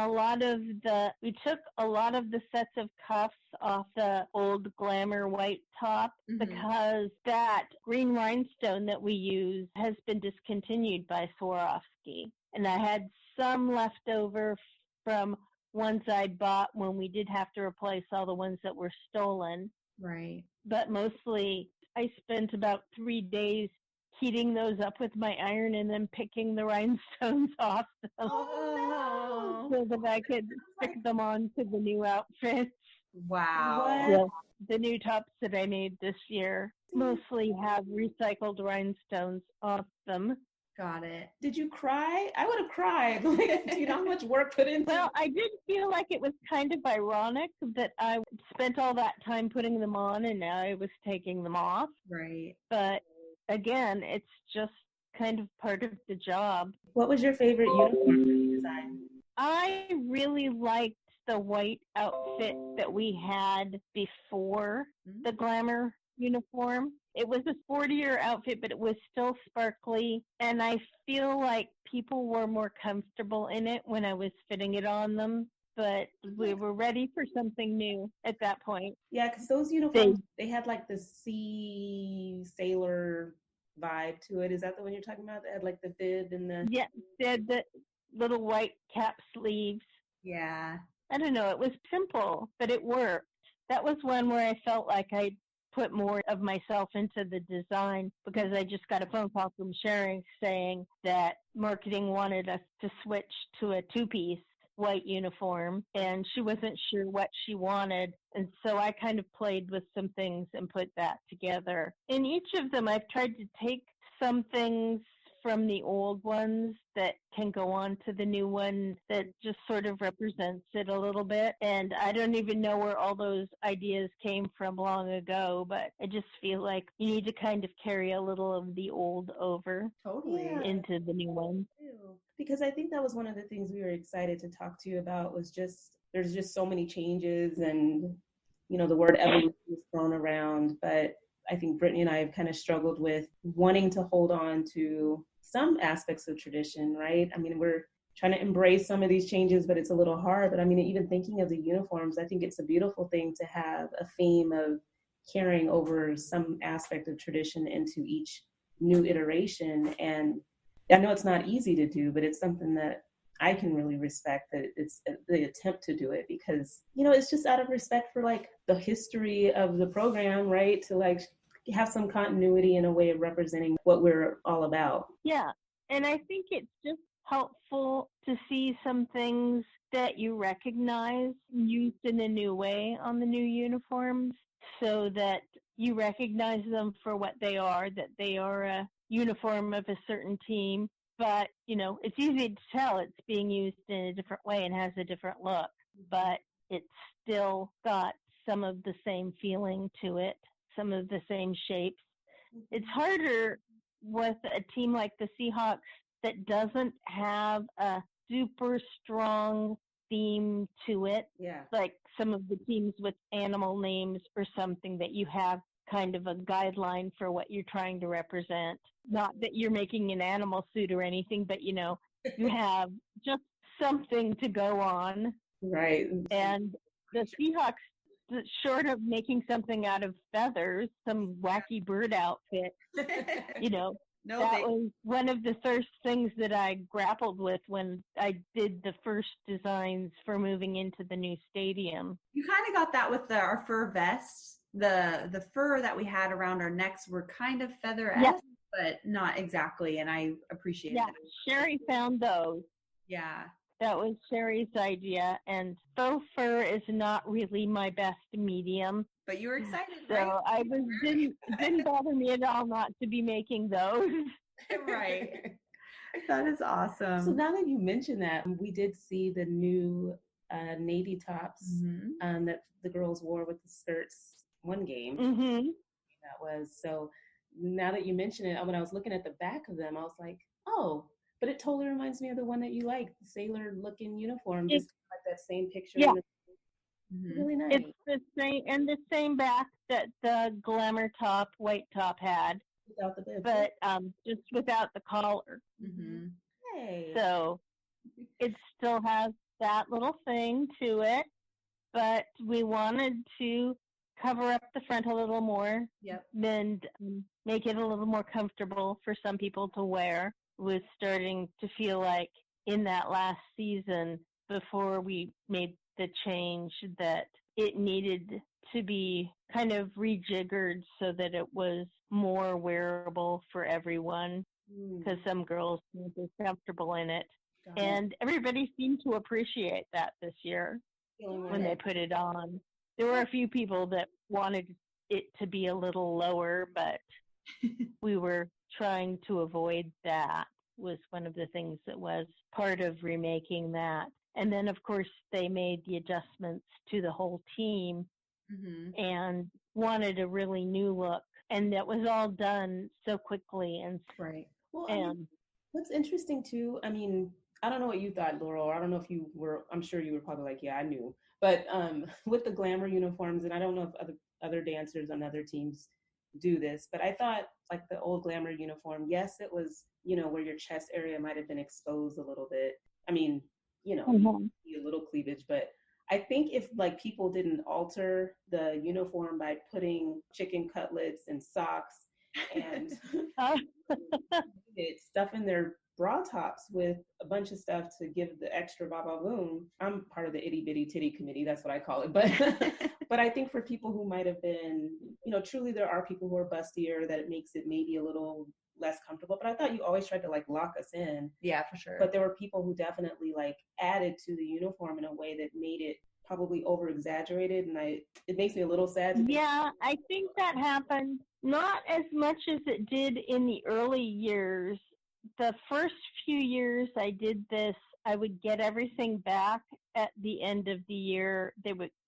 we took a lot of the sets of cuffs off the old glamour white top because that green rhinestone that we use has been discontinued by Swarovski. And I had some left over from ones I bought when we did have to replace all the ones that were stolen. Right. But mostly I spent about 3 days heating those up with my iron and then picking the rhinestones off them so that I could stick them on to the new outfits. Wow. Yeah, the new tops that I made this year mostly have recycled rhinestones off them. Got it. Did you cry? I would have cried. Like, do you know how much work put into it? Well, I did feel like it was kind of ironic that I spent all that time putting them on and now I was taking them off. Right. But again, it's just kind of part of the job. What was your favorite uniform that you designed? I really liked the white outfit that we had before the glamour uniform. It was a sportier outfit, but it was still sparkly. And I feel like people were more comfortable in it when I was fitting it on them. But we were ready for something new at that point. Yeah, because those uniforms, they had like the sea sailor vibe to it. Is that the one you're talking about? They had like the bib and the... Yeah, they had the little white cap sleeves. Yeah. I don't know. It was simple, but it worked. That was one where I felt like I put more of myself into the design because I just got a phone call from Sherry saying that marketing wanted us to switch to a two-piece white uniform, and she wasn't sure what she wanted. And so I kind of played with some things and put that together. In each of them, I've tried to take some things from the old ones that can go on to the new one that just sort of represents it a little bit. And I don't even know where all those ideas came from long ago, but I just feel like you need to kind of carry a little of the old over into the new one. Because I think that was one of the things we were excited to talk to you about was just, there's just so many changes and, you know, the word evolution is thrown around, but I think Brittany and I have kind of struggled with wanting to hold on to some aspects of tradition, right? I mean, we're trying to embrace some of these changes, but it's a little hard. But I mean, even thinking of the uniforms, I think it's a beautiful thing to have a theme of carrying over some aspect of tradition into each new iteration. And I know it's not easy to do, but it's something that I can really respect, that it's the attempt to do it, because, you know, it's just out of respect for like the history of the program, right? To like have some continuity and a way of representing what we're all about. Yeah. And I think it's just helpful to see some things that you recognize used in a new way on the new uniforms so that you recognize them for what they are, that they are a uniform of a certain team. But, you know, it's easy to tell it's being used in a different way and has a different look, but it's still got some of the same feeling to it, some of the same shapes. It's harder with a team like the Seahawks that doesn't have a super strong theme to it. Yeah. Like some of the teams with animal names or something that you have kind of a guideline for what you're trying to represent. Not that you're making an animal suit or anything, but, you know, you have just something to go on. Right. And the Seahawks, short of making something out of feathers, some wacky bird outfit, you know, was one of the first things that I grappled with when I did the first designs for moving into the new stadium. You kind of got that with our fur vests. The fur that we had around our necks were kind of feather-esque, but not exactly, and I appreciate it. Yeah, Sherry found those. Yeah. That was Sherry's idea, and faux fur is not really my best medium. But you were excited, so right? I didn't bother me at all not to be making those. Right. That is awesome. So now that you mention that, we did see the new navy tops that the girls wore with the skirts one game. That was, so now that you mention it, when I was looking at the back of them, I was like, oh, but it totally reminds me of the one that you like, the sailor looking uniform, just like that same picture. Yeah. Really nice. It's the same, and the same back that the glamour top, white top had, without the bib, but just without the collar. Hey. So it still has that little thing to it, but we wanted to cover up the front a little more and make it a little more comfortable for some people to wear. Was starting to feel like in that last season before we made the change that it needed to be kind of rejiggered so that it was more wearable for everyone, because some girls weren't as comfortable in it. And everybody seemed to appreciate that this year when they put it on. There were a few people that wanted it to be a little lower, but we were trying to avoid that. Was one of the things that was part of remaking that. And then, of course, they made the adjustments to the whole team and wanted a really new look. And that was all done so quickly. And right. Well, I mean, what's interesting too, I mean, I don't know what you thought, Laurel. I don't know if you were, I'm sure you were probably like, yeah, I knew. But with the glamour uniforms, and I don't know if other dancers on other teams do this. But I thought like the old glamour uniform, yes, it was, where your chest area might have been exposed a little bit. I mean, you see a little cleavage, but I think if like people didn't alter the uniform by putting chicken cutlets and socks and stuff in their bra tops with a bunch of stuff to give the extra ba boom. I'm part of the itty bitty titty committee, that's what I call it. But but I think for people who might have been, truly there are people who are bustier that it makes it maybe a little less comfortable. But I thought you always tried to like lock us in. Yeah, for sure. But there were people who definitely like added to the uniform in a way that made it probably over exaggerated, and it makes me a little sad. Yeah, I think that happened not as much as it did in the early years. The first few years I did this, I would get everything back at the end of the year.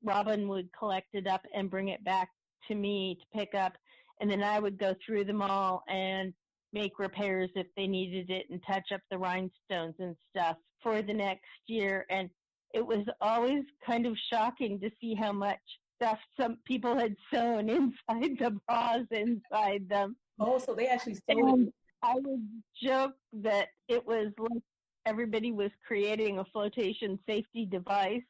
Robin would collect it up and bring it back to me to pick up, and then I would go through them all and make repairs if they needed it and touch up the rhinestones and stuff for the next year. And it was always kind of shocking to see how much stuff some people had sewn inside the bras inside them. Oh, so they actually sewed it. I would joke that it was like everybody was creating a flotation safety device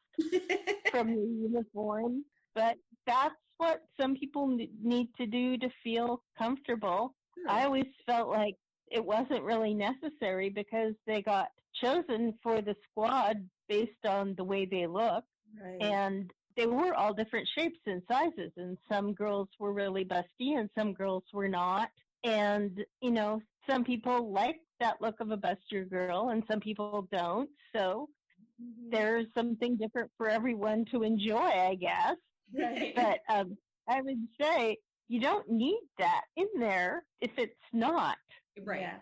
from the uniform. But that's what some people need to do to feel comfortable. I always felt like it wasn't really necessary because they got chosen for the squad based on the way they look. Right. And they were all different shapes and sizes. And some girls were really busty and some girls were not. And, some people like that look of a bustier girl and some people don't. So there's something different for everyone to enjoy, I guess. Right. But I would say you don't need that in there if it's not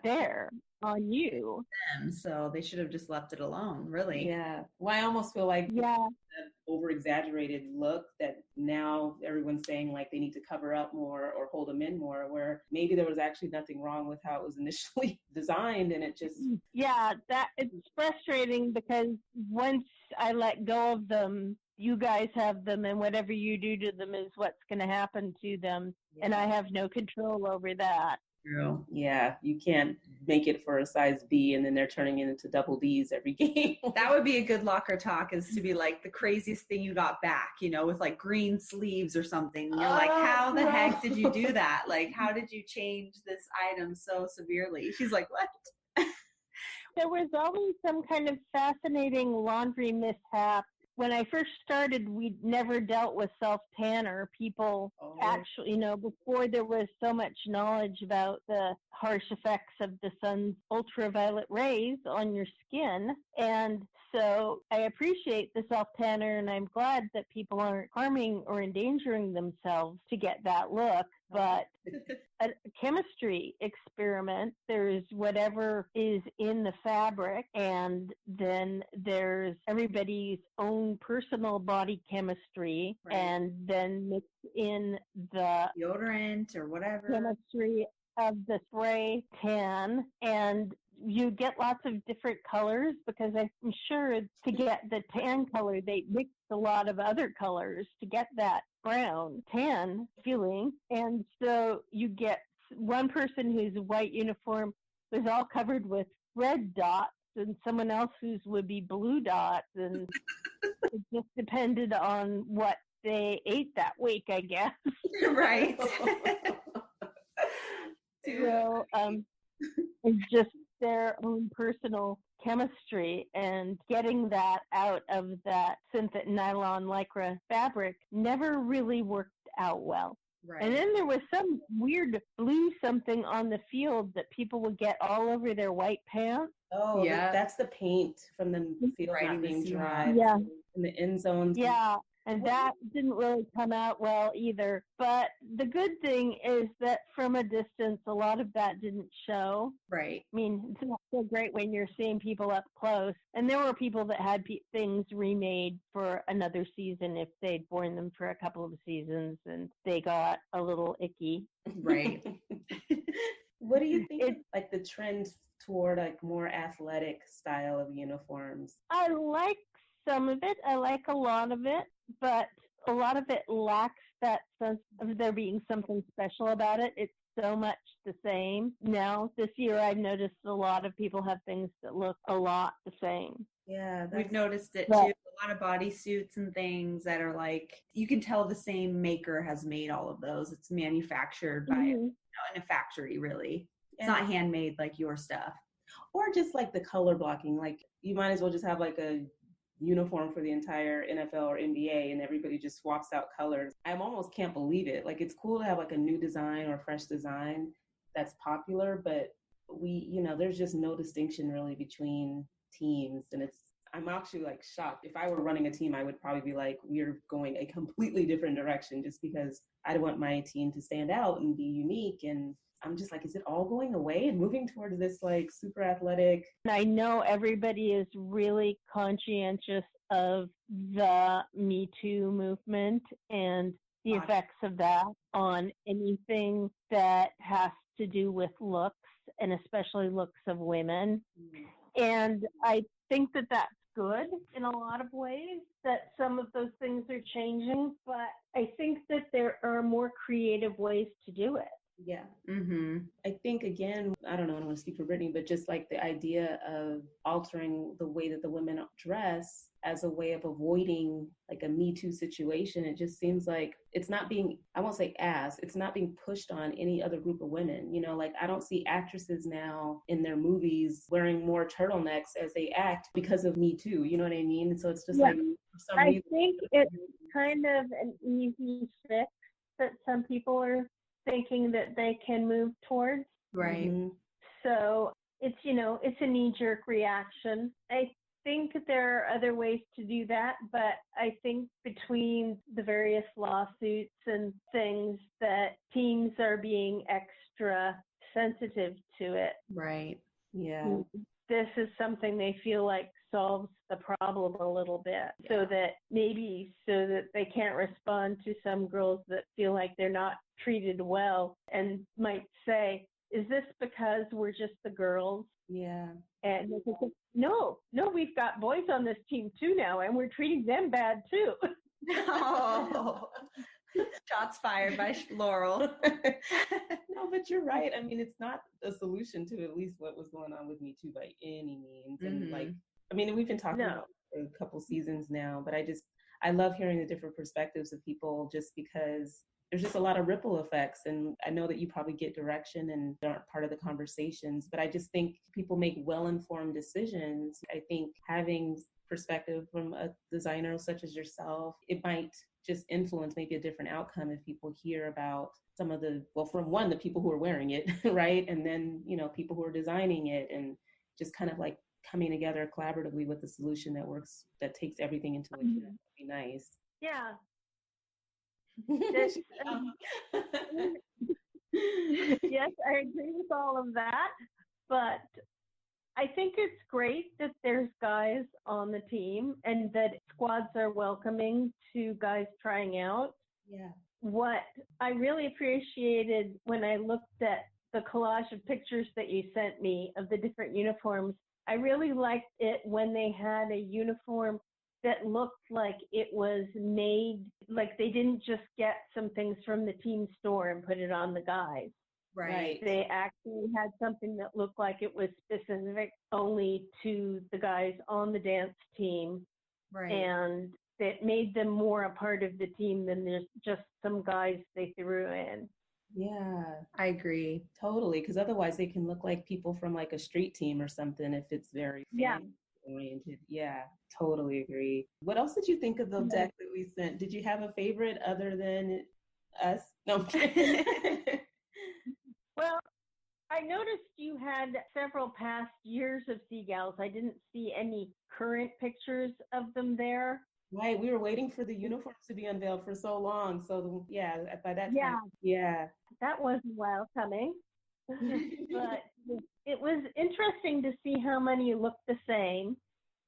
there on you. So they should have just left it alone, really. Yeah. Well, I almost feel like over exaggerated look that now everyone's saying like they need to cover up more or hold them in more, where maybe there was actually nothing wrong with how it was initially designed, and it just that it's frustrating because once I let go of them, you guys have them, and whatever you do to them is what's going to happen to them, and I have no control over that. True. Yeah, you can't make it for a size B and then they're turning it into double Ds every game. That would be a good locker talk, is to be like the craziest thing you got back, with like green sleeves or something. You're like, how the heck did you do that? Like, how did you change this item so severely? She's like, what? There was always some kind of fascinating laundry mishap. When I first started, we never dealt with self-tanner. People actually, before there was so much knowledge about the harsh effects of the sun's ultraviolet rays on your skin. And so I appreciate the self-tanner, and I'm glad that people aren't harming or endangering themselves to get that look. But a chemistry experiment, there's whatever is in the fabric, and then there's everybody's own personal body chemistry, and then mix in the deodorant or whatever chemistry of the spray tan, and you get lots of different colors, because I'm sure to get the tan color, they mixed a lot of other colors to get that brown tan feeling. And so you get one person whose white uniform was all covered with red dots, and someone else whose would be blue dots. And it just depended on what they ate that week, I guess. Right. So it's just their own personal chemistry, and getting that out of that synthetic nylon lycra fabric never really worked out well. Right. And then there was some weird blue something on the field that people would get all over their white pants. Oh, yeah. That's the paint from the field not being dry. Yeah. In the end zones. Yeah. And that didn't really come out well either. But the good thing is that from a distance, a lot of that didn't show. Right. I mean, it's not so great when you're seeing people up close. And there were people that had things remade for another season if they'd worn them for a couple of seasons, and they got a little icky. Right. What do you think of, like, the trend toward like more athletic style of uniforms? I like some of it. I like a lot of it, but a lot of it lacks that sense of there being something special about it. It's so much the same. Now, this year, I've noticed a lot of people have things that look a lot the same. Yeah, we've noticed it too. A lot of bodysuits and things that are like, you can tell the same maker has made all of those. It's manufactured by in a factory, really. It's not handmade like your stuff. Or just like the color blocking. Like you might as well just have like a uniform for the entire NFL or NBA and everybody just swaps out colors. I almost can't believe it. Like it's cool to have like a new design or fresh design that's popular, but there's just no distinction really between teams. And I'm actually like shocked. If I were running a team, I would probably be like, we're going a completely different direction just because I want my team to stand out and be unique. And I'm just like, is it all going away and moving towards this like super athletic? I know everybody is really conscientious of the Me Too movement and the effects of that on anything that has to do with looks and especially looks of women. And I think that that's good in a lot of ways, that some of those things are changing, but I think that there are more creative ways to do it. Yeah. I think, again, I don't know, I don't want to speak for Brittany, but just like the idea of altering the way that the women dress as a way of avoiding like a Me Too situation, it just seems like it's not being, I won't say asked, it's not being pushed on any other group of women. Like I don't see actresses now in their movies wearing more turtlenecks as they act because of Me Too. You know what I mean? So it's just like, for some reason, I think it's kind of an easy fix that some people are thinking that they can move towards. Right. So it's, it's a knee-jerk reaction. I think there are other ways to do that, but I think between the various lawsuits and things that teams are being extra sensitive to it. Right. Yeah. This is something they feel like solves the problem a little bit, so that they can't respond to some girls that feel like they're not treated well and might say, is this because we're just the girls? Yeah. And they say, no, we've got boys on this team too now, and we're treating them bad too. Oh, shots fired by Laurel. No, but you're right. I mean, it's not a solution to at least what was going on with Me Too by any means. And like, I mean, we've been talking about it for a couple seasons now, but I love hearing the different perspectives of people just because there's just a lot of ripple effects. And I know that you probably get direction and aren't part of the conversations, but I just think people make well-informed decisions. I think having perspective from a designer such as yourself, it might just influence maybe a different outcome if people hear about some of the people who are wearing it, right? And then, people who are designing it and just kind of like coming together collaboratively with a solution that works, that takes everything into account. Would be nice. Yeah. Yes, I agree with all of that, but I think it's great that there's guys on the team and that squads are welcoming to guys trying out. Yeah. What I really appreciated when I looked at the collage of pictures that you sent me of the different uniforms, I really liked it when they had a uniform that looked like it was made, like they didn't just get some things from the team store and put it on the guys. Right. They actually had something that looked like it was specific only to the guys on the dance team. Right. And it made them more a part of the team than there's just some guys they threw in. Yeah, I agree. Totally. Because otherwise they can look like people from like a street team or something if it's very fan oriented. Yeah, totally agree. What else did you think of the deck that we sent? Did you have a favorite other than us? No, I'm kidding. Well, I noticed you had several past years of Seagulls. I didn't see any current pictures of them there. Right, we were waiting for the uniforms to be unveiled for so long. So by that time, that wasn't a while coming. But it was interesting to see how many looked the same.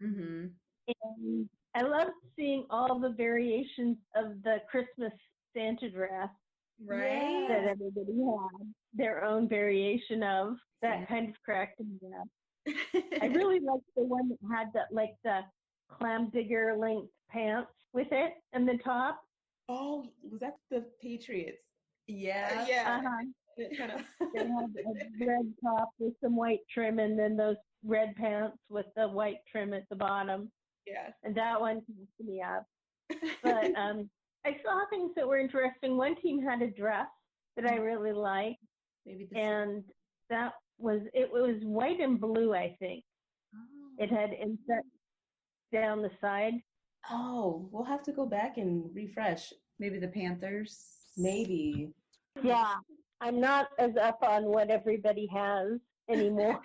Mm-hmm. And I loved seeing all the variations of the Christmas Santa dress. Right. That everybody had their own variation of. That kind of cracked me up. I really liked the one that had the clam digger length pants with it and the top. Oh, was that the Patriots? Yeah. Yeah. Uh-huh. It kind of. They had a red top with some white trim, and then those red pants with the white trim at the bottom. Yeah. And that one keeps me up. But I saw things that were interesting. One team had a dress that I really liked, Maybe the and it was white and blue, I think. Oh. It had inset down the side. Oh, we'll have to go back and refresh. Maybe the Panthers. Maybe. Yeah, I'm not as up on what everybody has anymore.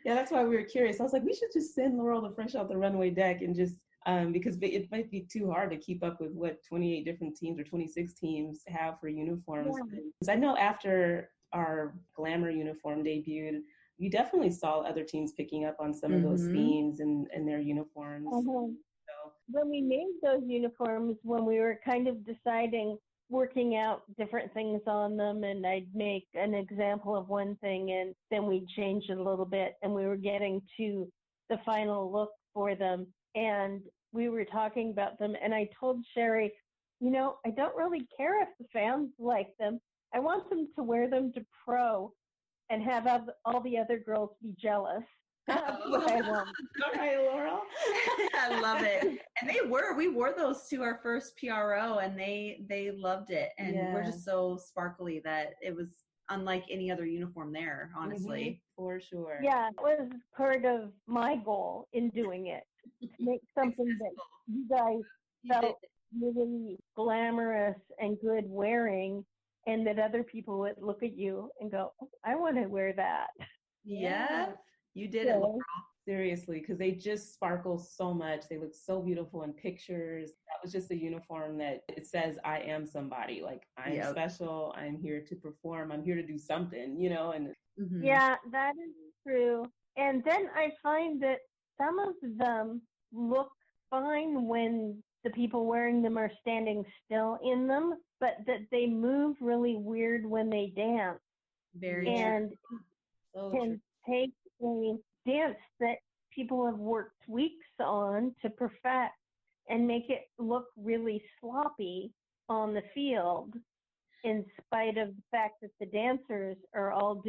Yeah, that's why we were curious. I was like, we should just send Laurel to fresh out the runway deck and just because it might be too hard to keep up with what 28 different teams or 26 teams have for uniforms. Because I know after our glamour uniform debuted, you definitely saw other teams picking up on some of those themes and their uniforms. So. When we made those uniforms, when we were kind of deciding, working out different things on them, and I'd make an example of one thing and then we'd change it a little bit, and we were getting to the final look for them, and we were talking about them, and I told Sherry, I don't really care if the fans like them. I want them to wear them to pro and have all the other girls be jealous. That's what I want. All right, Laurel. I love it. And we wore those to our first PRO, and they loved it. And we're just so sparkly that it was unlike any other uniform there, honestly. For sure. Yeah, it was part of my goal in doing it. To make something that you guys felt really glamorous and good wearing, and that other people would look at you and go, oh, I want to wear that. Yeah. You did it, Laurel. Seriously, because they just sparkle so much. They look so beautiful in pictures. That was just a uniform that it says, I am somebody. Like, I'm special. I'm here to perform. I'm here to do something, and Yeah, that is true. And then I find that some of them look fine when the people wearing them are standing still in them, but that they move really weird when they dance. Very and so can take a dance that people have worked weeks on to perfect and make it look really sloppy on the field, in spite of the fact that the dancers are all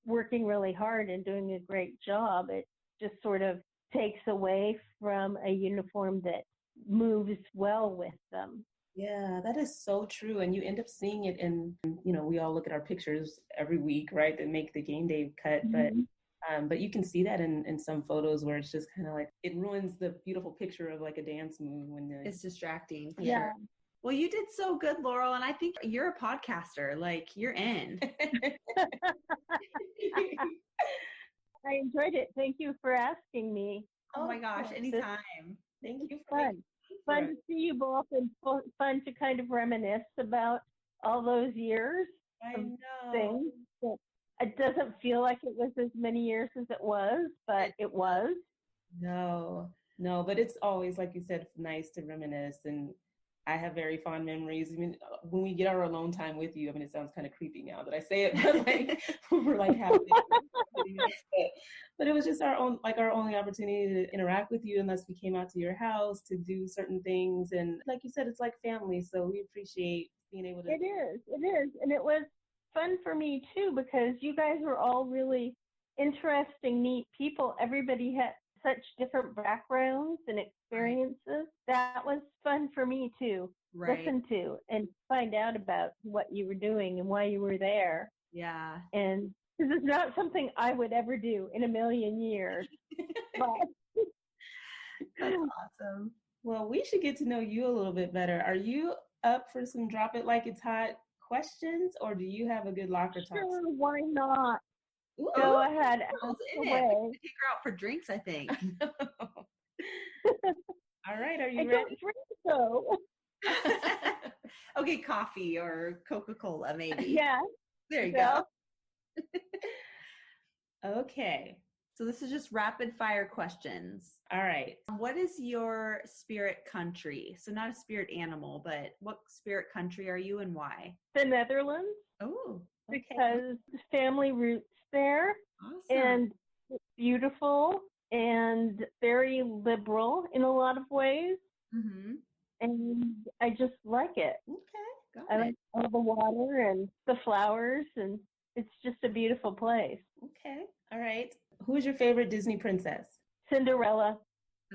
working really hard and doing a great job. It just sort of takes away from a uniform that moves well with them. Yeah, that is so true. And you end up seeing it in, we all look at our pictures every week, right, that make the game day cut. But you can see that in some photos where it's just kind of like, it ruins the beautiful picture of like a dance move when it's distracting. Yeah. Sure. Well, you did so good, Laurel, and I think you're a podcaster. Like, you're in. I enjoyed it. Thank you for asking me. Oh my gosh, anytime. Thank you for fun to see you both, and fun to kind of reminisce about all those years. I know. Things. It doesn't feel like it was as many years as it was, but it was. No, but it's always, like you said, nice to reminisce, and I have very fond memories. I mean, when we get our alone time with you, I mean, it sounds kind of creepy now that I say it, but like we're like happy. But it was just our only opportunity to interact with you, unless we came out to your house to do certain things. And like you said, it's like family, so we appreciate being able to. It is, and it was fun for me too, because you guys were all really interesting, neat people. Everybody had such different backgrounds and experiences. That was fun for me to listen to and find out about what you were doing and why you were there. Yeah. And this is not something I would ever do in a million years. But that's awesome. Well, we should get to know you a little bit better. Are you up for some drop it like it's hot questions, or do you have a good locker talk? Sure, why not? Ooh, go ahead. Take her out for drinks, I think. All right, are you ready? Don't drink though. Okay, coffee or Coca-Cola, maybe. Yeah. There you go. Okay. So this is just rapid fire questions. All right. What is your spirit country? So not a spirit animal, but what spirit country are you and why? The Netherlands. Oh, okay. Because family roots there. Awesome. And it's beautiful and very liberal in a lot of ways. Mm-hmm. And I just like it. Okay, I got like it. all the water and the flowers, and it's just a beautiful place. Okay. All right. Who is your favorite Disney princess? Cinderella.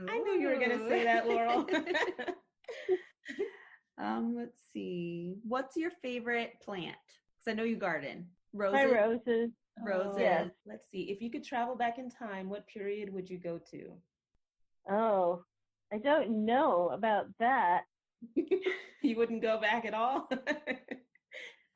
I knew you were going to say that, Laurel. Let's see. What's your favorite plant? Because I know you garden. Roses. My roses. Roses. Yes. Let's see. If you could travel back in time, what period would you go to? Oh, I don't know about that. You wouldn't go back at all?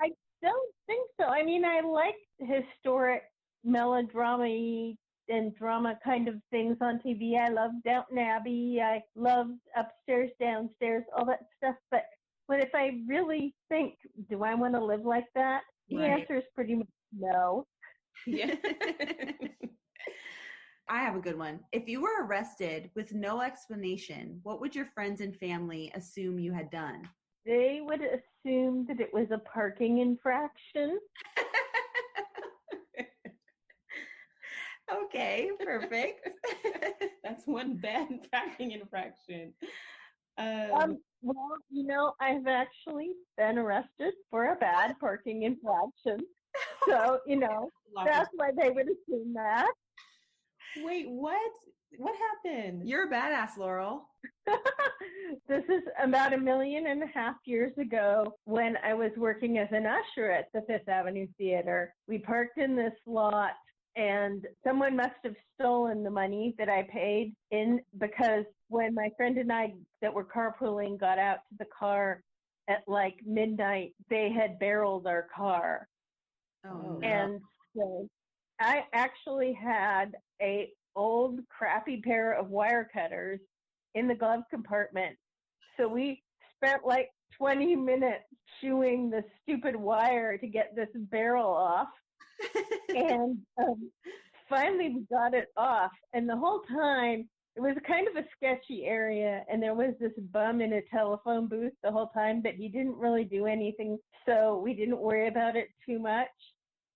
I don't think so. I mean, I like historic melodrama and drama kind of things on TV. I love Downton Abbey. I love Upstairs, Downstairs, all that stuff. But if I really think, do I want to live like that? The answer is pretty much no. Yeah. I have a good one. If you were arrested with no explanation, what would your friends and family assume you had done? They would assume that it was a parking infraction. Okay, perfect. That's one bad parking infraction. Well, I've actually been arrested for a bad parking infraction. So, that's why they would assume that. Wait, what? What happened? You're a badass, Laurel. This is about 1.5 million years ago when I was working as an usher at the Fifth Avenue Theater. We parked in this lot and someone must have stolen the money that I paid in, because when my friend and I that were carpooling got out to the car at like midnight, they had barreled our car. Oh, no. And so I actually had a old crappy pair of wire cutters in the glove compartment. So we spent like 20 minutes chewing the stupid wire to get this barrel off. And finally we got it off. And the whole time, it was kind of a sketchy area. And there was this bum in a telephone booth the whole time, but he didn't really do anything. So we didn't worry about it too much.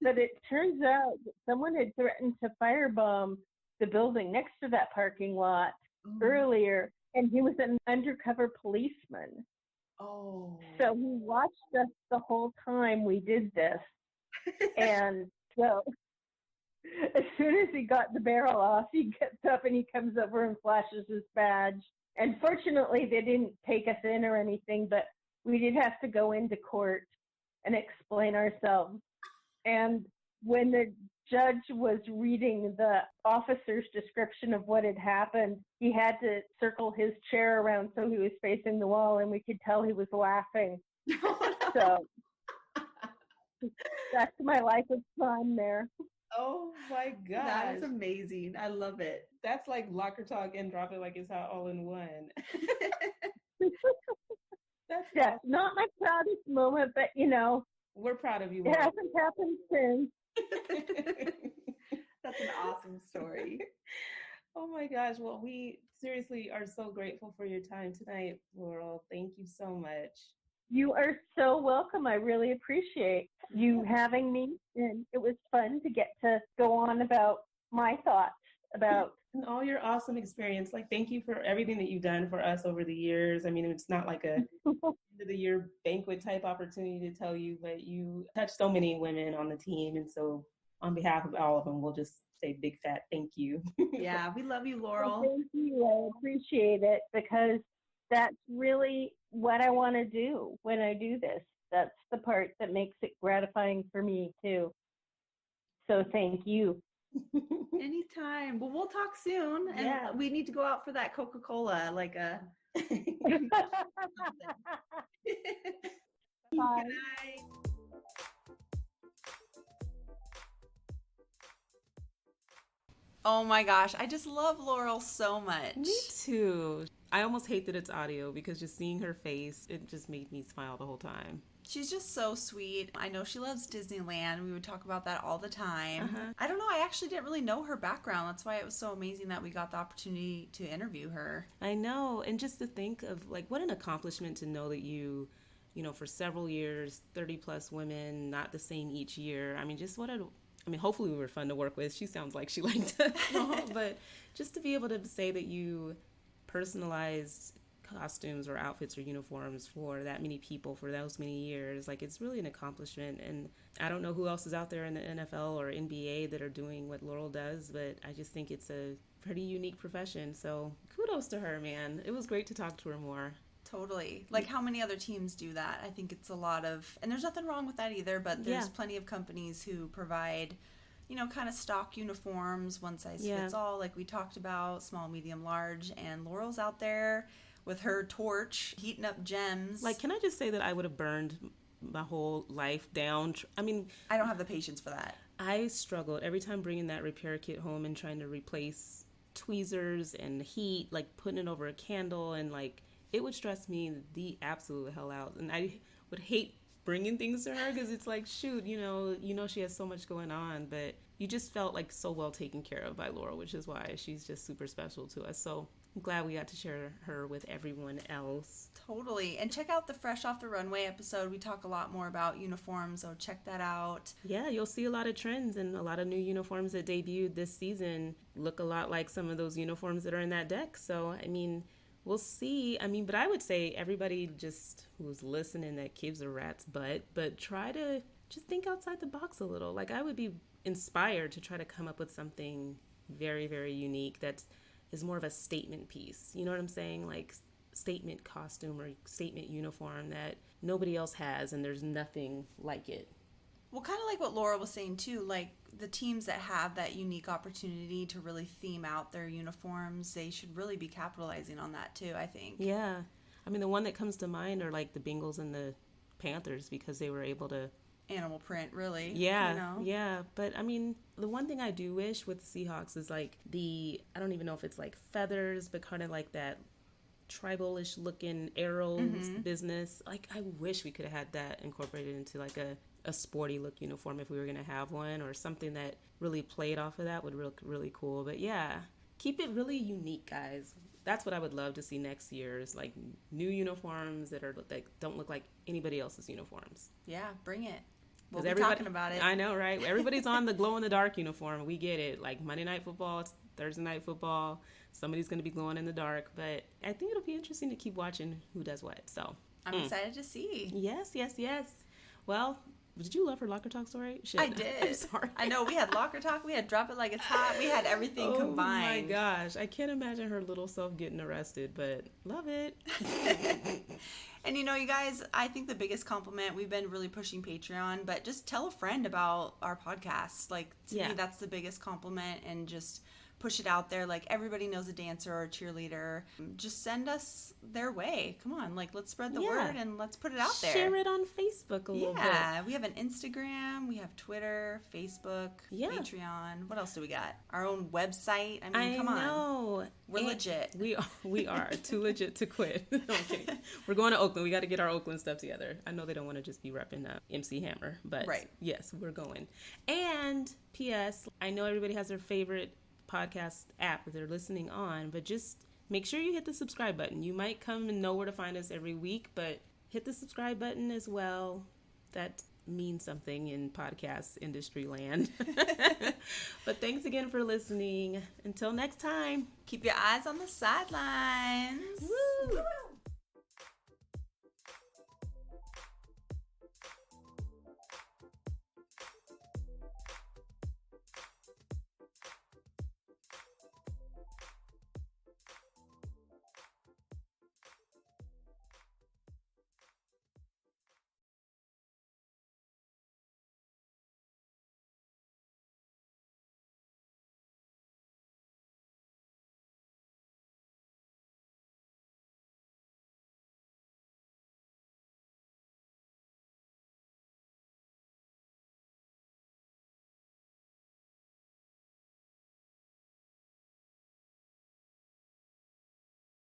But it turns out that someone had threatened to firebomb the building next to that parking lot earlier, and he was an undercover policeman. Oh. So he watched us the whole time we did this. And so as soon as he got the barrel off, he gets up and he comes over and flashes his badge. And fortunately, they didn't take us in or anything, but we did have to go into court and explain ourselves. And when the judge was reading the officer's description of what had happened, he had to circle his chair around so he was facing the wall, and we could tell he was laughing. So that's my life of crime there. Oh my God. That is amazing. I love it. That's like locker talk and drop it like it's hot all in one. That's awesome. Not my proudest moment, but we're proud of you. It hasn't happened since. That's an awesome story. Oh my gosh. Well, we seriously are so grateful for your time tonight, Laurel. Thank you so much. You are so welcome. I really appreciate you having me. And it was fun to get to go on about my thoughts about and all your awesome experience. Like, thank you for everything that you've done for us over the years. I mean, it's not like a end of the year banquet type opportunity to tell you, but you touched so many women on the team. And so on behalf of all of them, we'll just say big fat thank you. Yeah, we love you, Laurel. Well, thank you. I appreciate it, because that's really what I want to do when I do this. That's the part that makes it gratifying for me too. So thank you. Anytime. Well, we'll talk soon. And we need to go out for that Coca-Cola, like a... Bye. Oh my gosh, I just love Laurel so much. Me too. I almost hate that it's audio, because just seeing her face, it just made me smile the whole time. She's just so sweet. I know she loves Disneyland. We would talk about that all the time. I don't know. I actually didn't really know her background. That's why it was so amazing that we got the opportunity to interview her. I know. And just to think of, like, what an accomplishment to know that you know, for several years, 30 plus women, not the same each year. I mean, just hopefully we were fun to work with. She sounds like she liked us. But just to be able to say that you personalized costumes or outfits or uniforms for that many people for those many years. Like, it's really an accomplishment, and I don't know who else is out there in the NFL or NBA that are doing what Laurel does, but I just think it's a pretty unique profession. So kudos to her, man. It was great to talk to her more. Totally. Like, how many other teams do that? I think it's a lot of, and there's nothing wrong with that either, but there's plenty of companies who provide, you know, kind of stock uniforms, one size fits all, like we talked about, small, medium, large, and Laurel's out there with her torch, heating up gems. Like, can I just say that I would have burned my whole life down? I mean, I don't have the patience for that. I struggled every time bringing that repair kit home and trying to replace tweezers and heat, like putting it over a candle, and like, it would stress me the absolute hell out. And I would hate bringing things to her because it's like, shoot, you know, she has so much going on, but you just felt like so well taken care of by Laurel, which is why she's just super special to us. So I'm glad we got to share her with everyone else. Totally. And check out the Fresh Off the Runway episode. We talk a lot more about uniforms, so check that out. Yeah, you'll see a lot of trends, and a lot of new uniforms that debuted this season look a lot like some of those uniforms that are in that deck. So, I mean, we'll see. I mean, but I would say everybody just who's listening that gives a rat's butt, but try to just think outside the box a little. Like, I would be inspired to try to come up with something very, very unique that is more of a statement piece. You know what I'm saying? Like, statement costume or statement uniform that nobody else has, and there's nothing like it. Well, kind of like what Laura was saying too, like the teams that have that unique opportunity to really theme out their uniforms, they should really be capitalizing on that too, I think. Yeah. I mean, the one that comes to mind are like the Bengals and the Panthers, because they were able to animal print, really. Yeah, you know? Yeah. But I mean, the one thing I do wish with the Seahawks is like I don't even know if it's like feathers, but kind of like that tribal-ish looking arrows business. Like, I wish we could have had that incorporated into like a sporty look uniform if we were going to have one, or something that really played off of that would look really cool. But yeah, keep it really unique, guys. That's what I would love to see next year, is like new uniforms that don't look like anybody else's uniforms. Yeah, bring it. We'll be talking about it. I know, right? Everybody's on the glow-in-the-dark uniform. We get it. Like Monday Night Football, it's Thursday Night Football. Somebody's going to be glowing in the dark. But I think it'll be interesting to keep watching who does what. So I'm excited to see. Yes. Well, did you love her locker talk story? Shit. I did. I'm sorry. I know. We had locker talk. We had drop it like it's hot. We had everything combined. Oh my gosh. I can't imagine her little self getting arrested, but love it. And you know, you guys, I think the biggest compliment, we've been really pushing Patreon, but just tell a friend about our podcast. Like, to me, that's the biggest compliment, and just push it out there. Like, everybody knows a dancer or a cheerleader. Just send us their way. Come on, like, let's spread the word and let's put it out there. Share it on Facebook a little bit. Yeah, we have an Instagram, we have Twitter, Facebook, Patreon. What else do we got? Our own website. I mean, come on. I know. We're legit. We are too legit to quit. Okay. We're going to Oakland. We got to get our Oakland stuff together. I know they don't want to just be repping MC Hammer, but yes, we're going. And P.S., I know everybody has their favorite podcast app that they're listening on, but just make sure you hit the subscribe button. You might come and know where to find us every week, but hit the subscribe button as well. That means something in podcast industry land. But thanks again for listening. Until next time, keep your eyes on the sidelines. Woo!